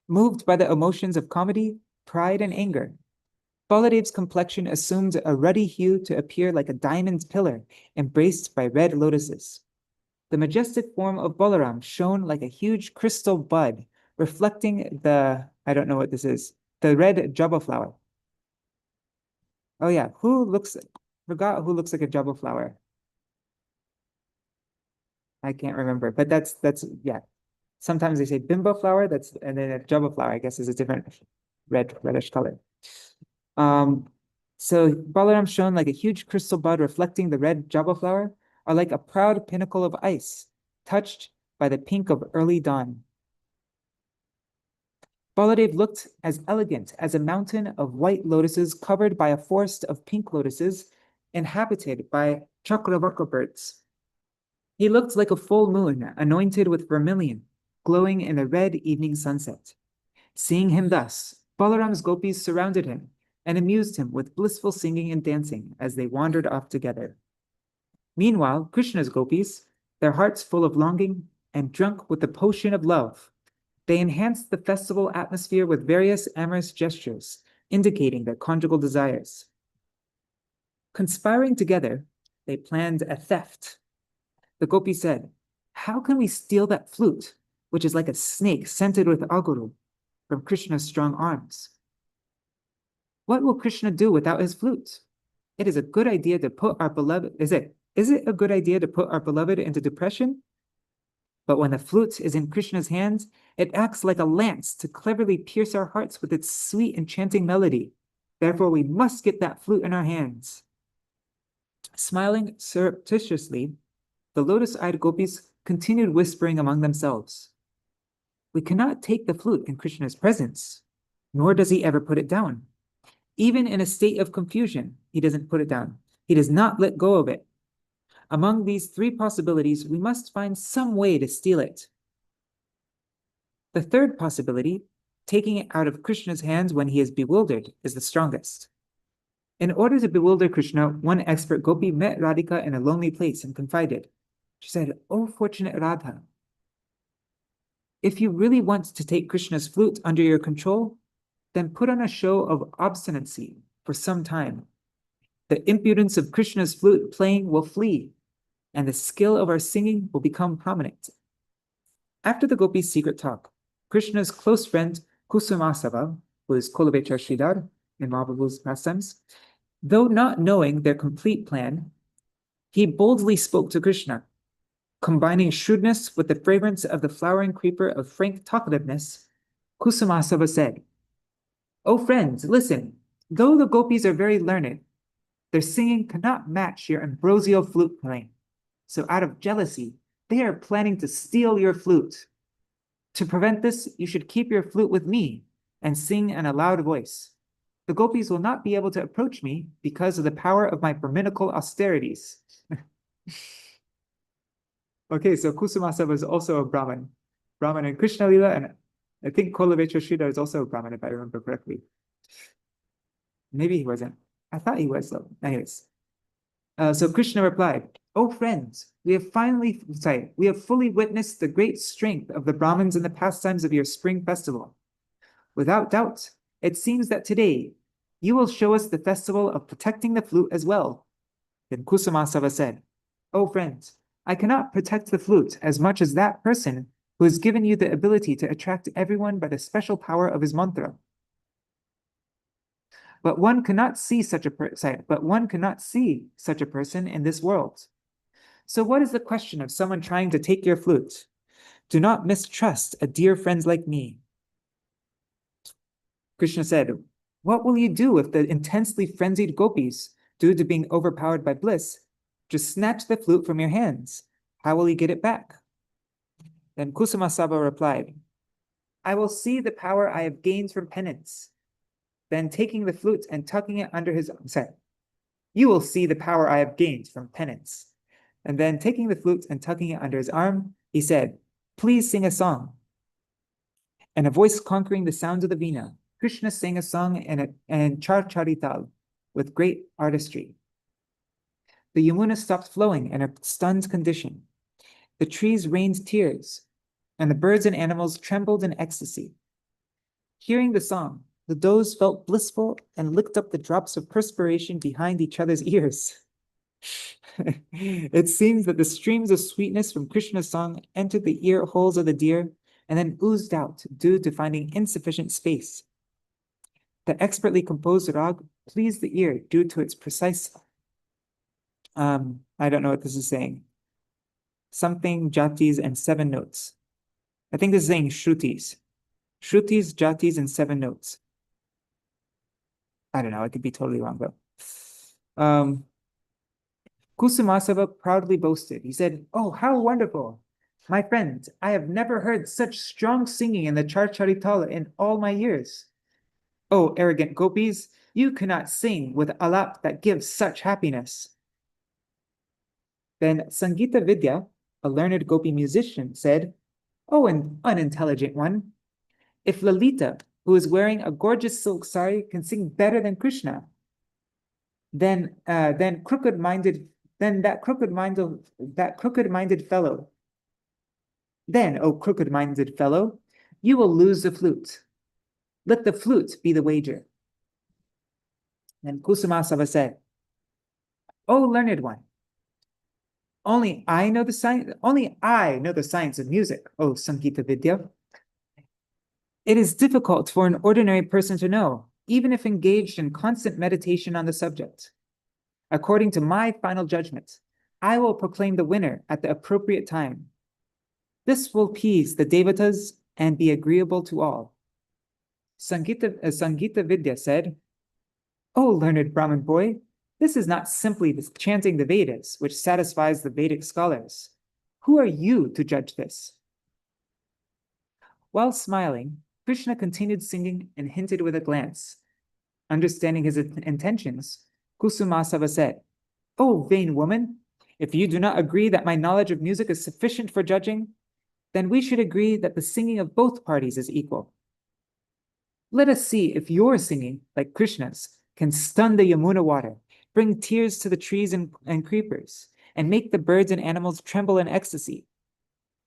S2: Moved by the emotions of comedy, pride, and anger, Baladev's complexion assumed a ruddy hue to appear like a diamond pillar embraced by red lotuses. The majestic form of Balaram shone like a huge crystal bud, reflecting I don't know what this is, the red jaba flower. Oh yeah, forgot who looks like a jaba flower. I can't remember, but that's yeah. Sometimes they say bimba flower, and then a jaba flower, I guess, is a different reddish color. So Balaram shone like a huge crystal bud reflecting the red jaba flower, or like a proud pinnacle of ice, touched by the pink of early dawn. Baladev looked as elegant as a mountain of white lotuses covered by a forest of pink lotuses, inhabited by chakravarka birds. He looked like a full moon, anointed with vermilion, glowing in the red evening sunset. Seeing him thus, Balaram's gopis surrounded him and amused him with blissful singing and dancing as they wandered off together. Meanwhile, Krishna's gopis, their hearts full of longing and drunk with the potion of love, they enhanced the festival atmosphere with various amorous gestures, indicating their conjugal desires. Conspiring together, they planned a theft. The gopi said, "How can we steal that flute, which is like a snake scented with aguru, from Krishna's strong arms? What will Krishna do without his flute? it is a good idea to put our beloved, is it a good idea to put our beloved into depression? But when the flute is in Krishna's hands, it acts like a lance to cleverly pierce our hearts with its sweet, enchanting melody. Therefore, we must get that flute in our hands. Smiling surreptitiously, the lotus-eyed gopis continued whispering among themselves. We cannot take the flute in Krishna's presence, nor does he ever put it down. Even in a state of confusion, he doesn't put it down. He does not let go of it. Among these three possibilities, we must find some way to steal it. The third possibility, taking it out of Krishna's hands when he is bewildered, is the strongest. In order to bewilder Krishna, one expert gopi met Radhika in a lonely place and confided. She said, "Oh, fortunate Radha, if you really want to take Krishna's flute under your control, then put on a show of obstinacy for some time. The impudence of Krishna's flute playing will flee, and the skill of our singing will become prominent." After the gopis' secret talk, Krishna's close friend Kusumasava, who is Kolovechar Sridhar in Mahaprabhu's pastimes, though not knowing their complete plan, he boldly spoke to Krishna. Combining shrewdness with the fragrance of the flowering creeper of frank talkativeness, Kusumasava said, "O friends, listen, though the gopis are very learned, their singing cannot match your ambrosial flute playing. So out of jealousy, they are planning to steal your flute. To prevent this, you should keep your flute with me and sing in a loud voice. The gopis will not be able to approach me because of the power of my Brahminical austerities." Okay, so Kusumasava is also a Brahmin. Brahmin in Krishna Lila, and I think Kolovechar Sridhar is also a Brahmin, if I remember correctly. Maybe he wasn't. I thought he was, though. Anyways. So Krishna replied, "O friends, we have fully witnessed the great strength of the Brahmins in the pastimes of your spring festival. Without doubt, it seems that today you will show us the festival of protecting the flute as well." Then Kusumasava said, "O friends, I cannot protect the flute as much as that person who has given you the ability to attract everyone by the special power of his mantra. But one cannot see such a person in this world. So what is the question of someone trying to take your flute? Do not mistrust a dear friend like me." Krishna said, "What will you do if the intensely frenzied gopis, due to being overpowered by bliss, just snatch the flute from your hands? How will you get it back?" Then Kusumasava replied, "I will see the power I have gained from penance." Then taking the flute and tucking it under his arm, "You will see the power I have gained from penance." And then taking the flute and tucking it under his arm, he said, "Please sing a song." And a voice conquering the sounds of the veena, Krishna sang a song in Char-charital with great artistry. The Yamuna stopped flowing in a stunned condition. The trees rained tears, and the birds and animals trembled in ecstasy. Hearing the song, the does felt blissful and licked up the drops of perspiration behind each other's ears. It seems that the streams of sweetness from Krishna's song entered the ear holes of the deer and then oozed out due to finding insufficient space. The expertly composed rag pleased the ear due to its precise, I don't know what this is saying, something jatis and 7 notes. I think this is saying shrutis. Shrutis, jatis, and 7 notes. I don't know, I could be totally wrong though. Kusumasava proudly boasted. He said, "Oh, how wonderful! My friend, I have never heard such strong singing in the Char-charitala in all my years. Oh, arrogant gopis, you cannot sing with alap that gives such happiness." Then Sangita Vidya, a learned gopi musician, said, "Oh, an unintelligent one. If Lalita, who is wearing a gorgeous silk sari, can sing better than Krishna, then that crooked-minded fellow, you will lose the flute. Let the flute be the wager." Then Kusumasava said, "O learned one, only I know the science of music, O Sangita Vidya. It is difficult for an ordinary person to know, even if engaged in constant meditation on the subject. According to my final judgment, I will proclaim the winner at the appropriate time. This will please the Devatas and be agreeable to all. Sangita Vidya said, "O learned Brahmin boy, this is not simply chanting the Vedas, which satisfies the Vedic scholars. Who are you to judge this?" While smiling, Krishna continued singing and hinted with a glance. Understanding his intentions, Kusumasava said, "O vain woman, if you do not agree that my knowledge of music is sufficient for judging, then we should agree that the singing of both parties is equal. Let us see if your singing, like Krishna's, can stun the Yamuna water, bring tears to the trees and creepers, and make the birds and animals tremble in ecstasy.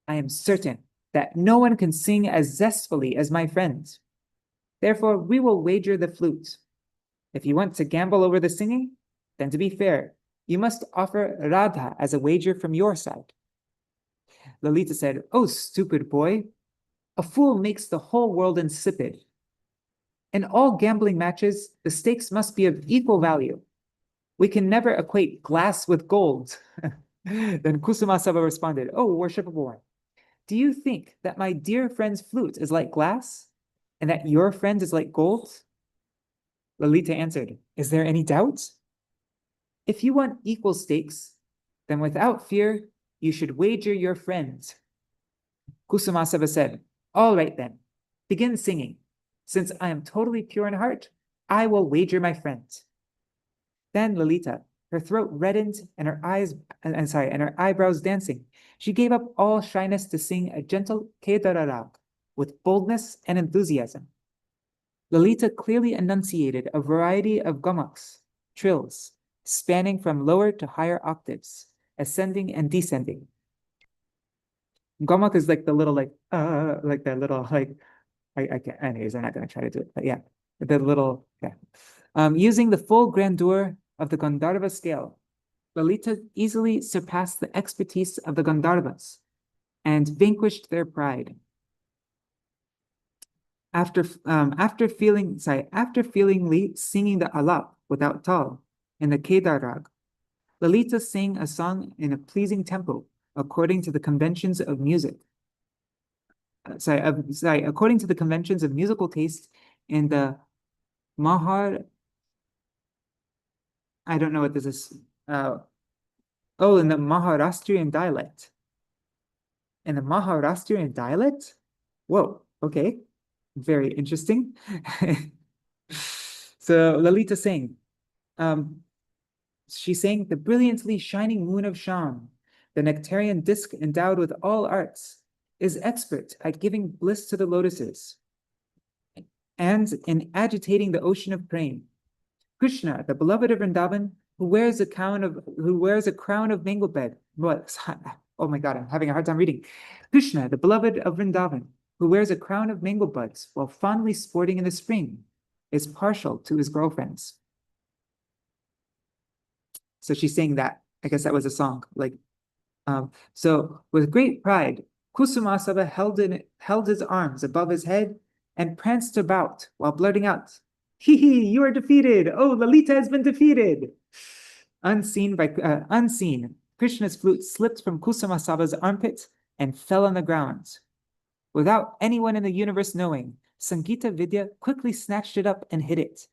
S2: I am certain that no one can sing as zestfully as my friends. Therefore, we will wager the flute. If you want to gamble over the singing, then to be fair, you must offer Radha as a wager from your side." Lalita said, "Oh, stupid boy, a fool makes the whole world insipid. In all gambling matches, the stakes must be of equal value. We can never equate glass with gold." Then Kusumasava responded, "Oh, worshipable one, do you think that my dear friend's flute is like glass and that your friend is like gold?" Lalita answered, "Is there any doubt? If you want equal stakes, then without fear, you should wager your friend." Kusumasava said, "All right then, begin singing. Since I am totally pure in heart, I will wager my friend." Then Lalita, her throat reddened and her eyebrows dancing, she gave up all shyness to sing a gentle Kedara rag with boldness and enthusiasm. Lalita clearly enunciated a variety of gamaks, trills, spanning from lower to higher octaves, ascending and descending. Gamak is like the little like that little I can't, anyways, I'm not gonna try to do it, but yeah, the little, yeah. Using the full grandeur of the Gandharva scale, Lalita easily surpassed the expertise of the Gandharvas and vanquished their pride. After feelingly singing the alap without tal in the Kedar rag, Lalita sang a song in a pleasing tempo according to the conventions of music. According to the conventions of musical taste in the I don't know what this is. In the Maharashtrian dialect. In the Maharashtrian dialect? Whoa, okay. Very interesting. So Lalita sang. She sang the brilliantly shining moon of Sham, the nectarian disk endowed with all arts, is expert at giving bliss to the lotuses and in agitating the ocean of praying. Krishna, the beloved of Vrindavan, who wears a crown of mango bed. Oh my God, I'm having a hard time reading. Krishna, the beloved of Vrindavan, who wears a crown of mango buds while fondly sporting in the spring, is partial to his girlfriends. So she's saying that. I guess that was a song. So with great pride, Kusumasava held his arms above his head and pranced about while blurting out, "Hee hee, you are defeated! Oh, Lalita has been defeated!" Unseen, Krishna's flute slipped from Kusumasava's armpit and fell on the ground. Without anyone in the universe knowing, Sangita Vidya quickly snatched it up and hid it.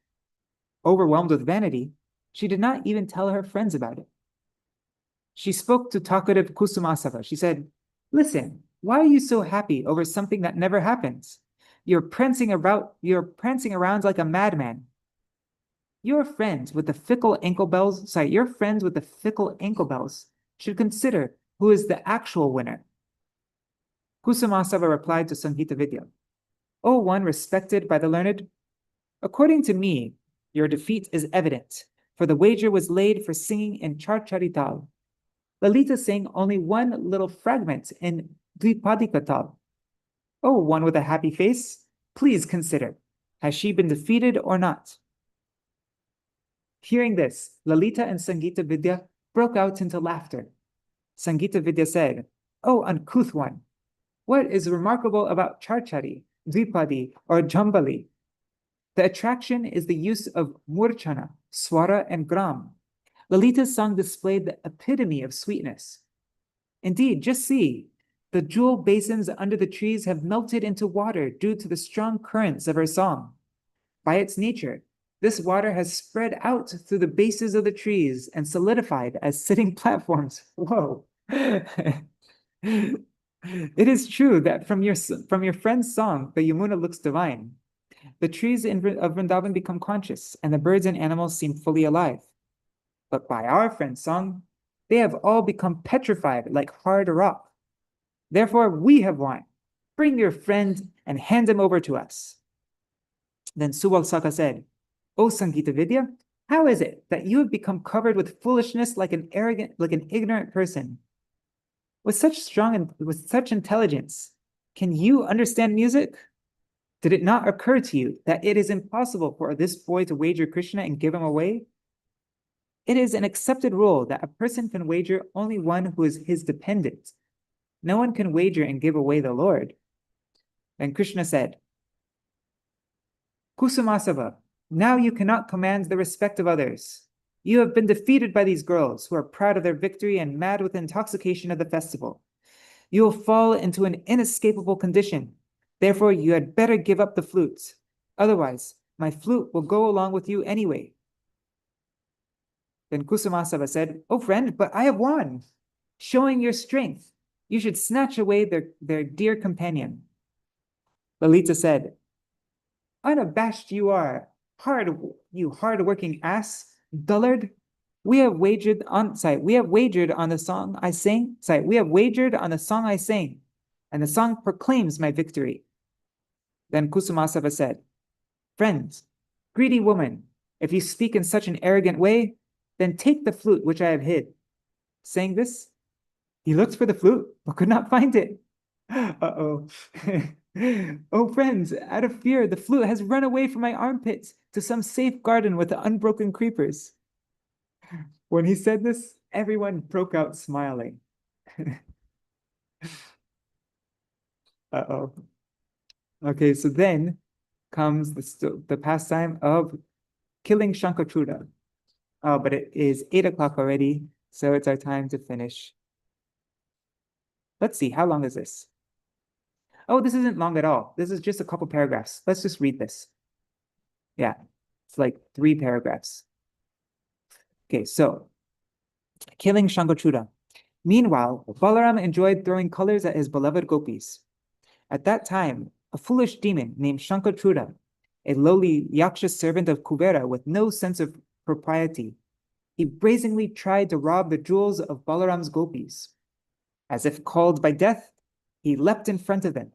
S2: Overwhelmed with vanity, she did not even tell her friends about it. She spoke to talkative Kusumasava. She said, "Listen, why are you so happy over something that never happens? You're prancing around like a madman. Your friends with the fickle ankle bells should consider who is the actual winner." Kusumasava replied to Sangita Vidya, "O one respected by the learned, according to me, your defeat is evident, for the wager was laid for singing in Charcharital. Lalita sang only one little fragment in Dvipadikatal. Oh, one with a happy face, please consider, has she been defeated or not?" Hearing this, Lalita and Sangita Vidya broke out into laughter. Sangita Vidya said, "Oh, uncouth one, what is remarkable about Charchari, Dvipadi, or Jambali? The attraction is the use of murchana, swara, and gram. Lalita's song displayed the epitome of sweetness. Indeed, just see, the jewel basins under the trees have melted into water due to the strong currents of her song. By its nature, this water has spread out through the bases of the trees and solidified as sitting platforms. Whoa. It is true that from your friend's song, the Yamuna looks divine. The trees of Vrindavan become conscious, and the birds and animals seem fully alive. But by our friend's song, they have all become petrified like hard rock. Therefore, we have won. Bring your friend and hand him over to us. Then Suvalsaka said, O Sangita Vidya, how is it that you have become covered with foolishness like an ignorant person? With such intelligence, can you understand music? Did it not occur to you that it is impossible for this boy to wager Krishna and give him away? It is an accepted rule that a person can wager only one who is his dependent. No one can wager and give away the Lord. Then Krishna said, Kusumasava, now you cannot command the respect of others. You have been defeated by these girls who are proud of their victory and mad with the intoxication of the festival. You will fall into an inescapable condition. Therefore, you had better give up the flutes. Otherwise, my flute will go along with you anyway. Then Kusumasava said, Oh friend, but I have won. Showing your strength, you should snatch away their dear companion. Lalita said, Unabashed you are, you hard-working ass, dullard. We have wagered on the song I sang. We have wagered on the song I sang, and the song proclaims my victory. Then Kusumasava said, Friends, greedy woman, if you speak in such an arrogant way, then take the flute which I have hid. Saying this, he looked for the flute, but could not find it. Uh-oh. Oh, friends, out of fear, the flute has run away from my armpits to some safe garden with the unbroken creepers. When he said this, everyone broke out smiling. Uh-oh. Okay, so then comes the pastime of killing Shankhachuda. Oh, but it is 8 o'clock already, so it's our time to finish. Let's see, how long is this? Oh, this isn't long at all. This is just a couple paragraphs. Let's just read this. Yeah, it's like 3 paragraphs. Okay, so killing Shankhachuda. Meanwhile, Balaram enjoyed throwing colors at his beloved gopis. At that time, a foolish demon named Shankhachuda, a lowly yaksha servant of Kubera with no sense of propriety, he brazenly tried to rob the jewels of Balaram's gopis. As if called by death, he leapt in front of them.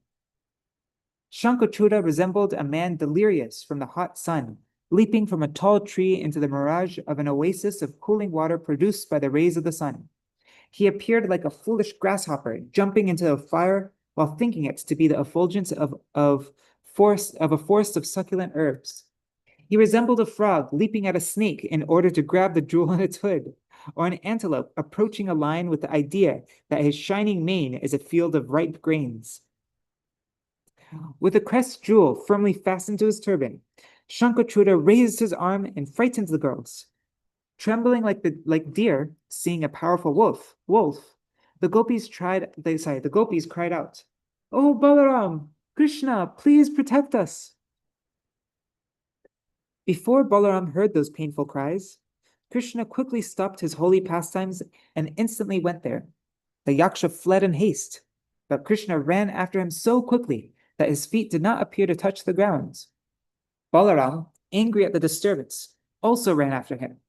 S2: Shankhachuda resembled a man delirious from the hot sun, leaping from a tall tree into the mirage of an oasis of cooling water produced by the rays of the sun. He appeared like a foolish grasshopper jumping into a fire while thinking it to be the effulgence of a forest of succulent herbs. He resembled a frog leaping at a snake in order to grab the jewel in its hood, or an antelope approaching a lion with the idea that his shining mane is a field of ripe grains. With the crest jewel firmly fastened to his turban, Shankhachuda raised his arm and frightened the girls. Trembling like deer, seeing a powerful wolf, the gopis cried out, "Oh Balaram, Krishna, please protect us." Before Balaram heard those painful cries, Krishna quickly stopped his holy pastimes and instantly went there. The yaksha fled in haste, but Krishna ran after him so quickly that his feet did not appear to touch the ground. Balaram, angry at the disturbance, also ran after him.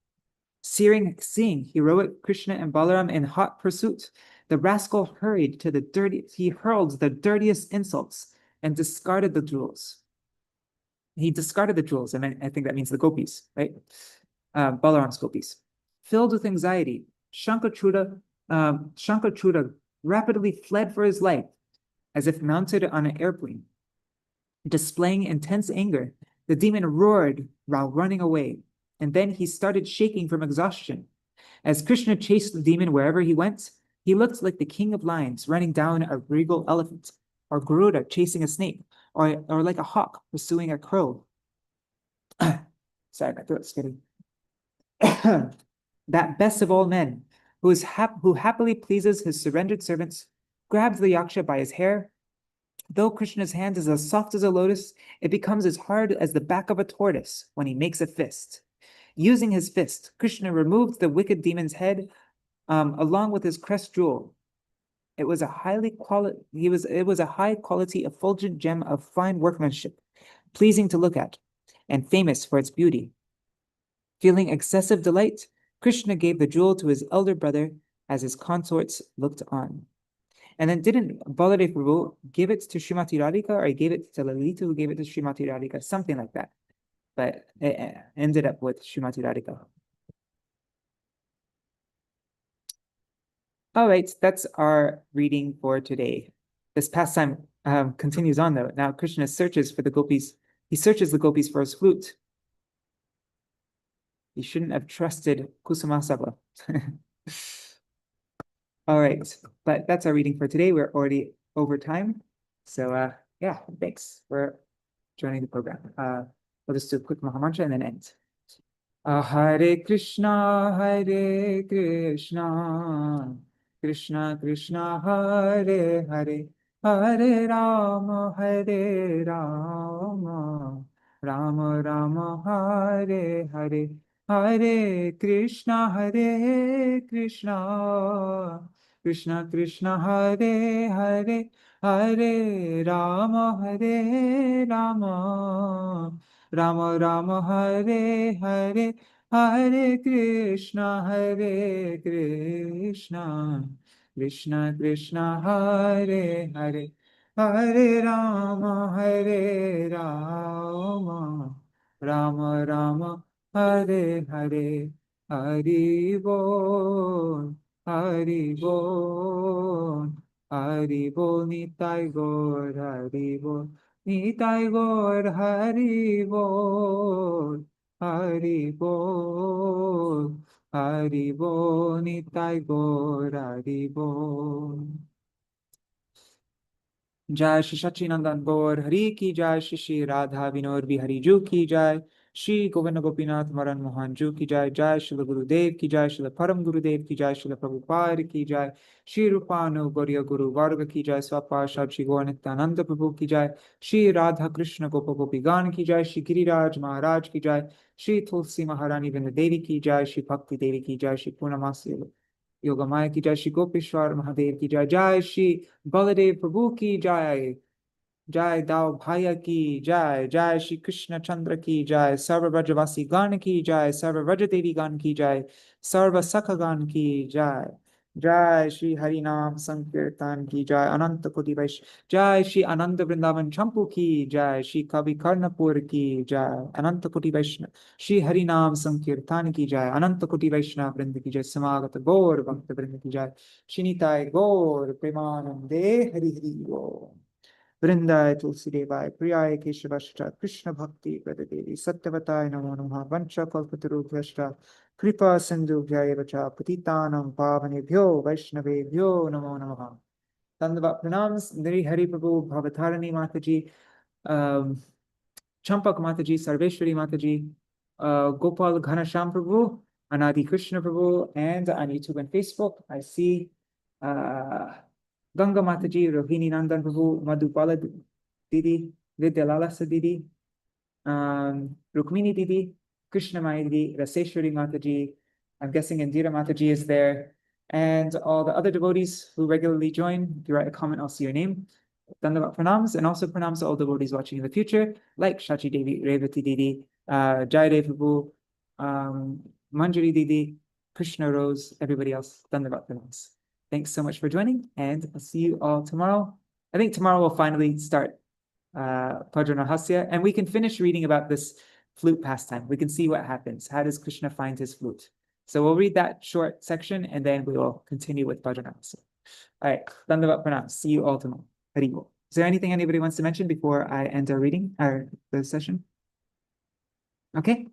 S2: Seeing heroic Krishna and Balaram in hot pursuit, the rascal hurled the dirtiest insults and discarded the jewels. He discarded the jewels, and I think that means the gopis, right? Balaram's gopis. Filled with anxiety, Shankhachuda rapidly fled for his life, as if mounted on an airplane. Displaying intense anger, the demon roared while running away, and then he started shaking from exhaustion. As Krishna chased the demon wherever he went, he looked like the king of lions running down a regal elephant, or Garuda chasing a snake, or like a hawk pursuing a crow. Sorry, my throat's getting. that best of all men, who happily pleases his surrendered servants, grabs the yaksha by his hair. Though Krishna's hand is as soft as a lotus, it becomes as hard as the back of a tortoise when he makes a fist. Using his fist, Krishna removed the wicked demon's head along with his crest jewel. It was a high quality effulgent gem of fine workmanship, pleasing to look at, and famous for its beauty. Feeling excessive delight, Krishna gave the jewel to his elder brother as his consorts looked on. And then didn't Baladeva Prabhu give it to Srimati Radhika, or he gave it to Lalita, who gave it to Srimati Radhika, something like that. But it ended up with Srimati Radhika. All right, that's our reading for today. This pastime continues on though. Now Krishna searches for the gopis. He searches the gopis for his flute. He shouldn't have trusted Kusumasabha. All right, but that's our reading for today. We're already over time. So yeah, thanks for joining the program. We'll just do a quick Mahamantra and then end. Hare Krishna, Krishna Krishna, Hare Hare, Hare Rama, Rama Rama, Hare Hare, Hare Krishna, Krishna Krishna, Hare Hare, Hare Rama, Rama Rama, Hare Hare, Hare Krishna, Krishna Krishna, Hare Hare, Hare Rama, Rama Rama, Hare Hare, Hari Bol, Hari Bol, Hari Bol, Nitai Gaur, Hari Bol, Nitai Gaur, Hari Bol, Hari Bol, Hari Bol, Nitai Gaur, Hari Bol. जय श्री सच्चिनंदन गौर हरि की जय, श्री श्री राधा विनोद बिहारी जू की जय, श्री गोविंद गोपीनाथ मरण मोहन जू की जय, जय श्री गुरुदेव की जय, श्री परम गुरुदेव की जय, श्री प्रभुपाद की जय, श्री रूपानु गौरिय गुरु वर्ग की जय, स्वपाशा श्री गौर नित्यानंद प्रभु की जय, श्री राधा कृष्ण गोप गोपीगान की जय, श्री गिरिराज महाराज की जय, श्री तुलसी महारानी वृंद देवी की जय, श्री भक्ति देवी की जय, श्री पूर्णमासी योगमाया की जय, श्री गोपेश्वर महादेव की जय, जय श्री बलदेव प्रभु की जय, जय दाव भाया की जय, जय श्री कृष्ण चंद्र की जय, सर्व ब्रजवासी गान की जय, सर्व व्रज देवी गान की जय, सर्व सख गान की जय, जय श्री हरि नाम संकीर्तन की जय, अनंत कोटि वैष्णव, जय श्री आनंद वृंदावन चंपू की जय, श्री कवि कर्णपुर की जय, अनंत कोटि वैष्णव, श्री हरि नाम संकीर्तन की जय, अनंत कोटि वैष्णव वृंद की जय, समागत गौर भक्त वृंद की जय, श्रीनिताय गौर प्रेमानंदे हरि हरि बोल। वृंदाय तुलसी देवाय प्रियाय केशवश्च कृष्ण भक्ति प्रददेवी सत्यवताय नमो नमः वंशकल्पतरुभ्यश्च कृपा सिन्धुभ्यैव च पतितानां पावनेभ्यो वैष्णवेभ्यो नमो नमः। धन्यवाद प्रणाम श्री हरि प्रभु भवतारिणी माता जी, चंपक माता जी, सर्वेश्वरी माता जी, Gopal Ghanasham Prabhu, Anadi Krishna Prabhu, and on YouTube and Facebook I see Ganga Mataji, Rohini Nandan Prabhu, Madhupala Didi, Vidyalalasa Didi, Rukmini Didi, Krishna Maya Didi, Raseshwari Mataji, I'm guessing Indira Mataji is there, and all the other devotees who regularly join. If you write a comment, I'll see your name. Dandavat pranams, and also pranams to all devotees watching in the future, like Shachi Devi, Revati Didi, Jaidev Prabhu, Manjari Didi, Krishna Rose, everybody else. Dandavat pranams. Thanks so much for joining, and I'll see you all tomorrow. I think tomorrow we'll finally start Bhajana Hasya, and we can finish reading about this flute pastime. We can see what happens. How does Krishna find his flute? So we'll read that short section, and then we will continue with Bhajana Hasya. All right, Dandavat pranams. See you all tomorrow. Hari Bol. Is there anything anybody wants to mention before I end our reading, the session? Okay.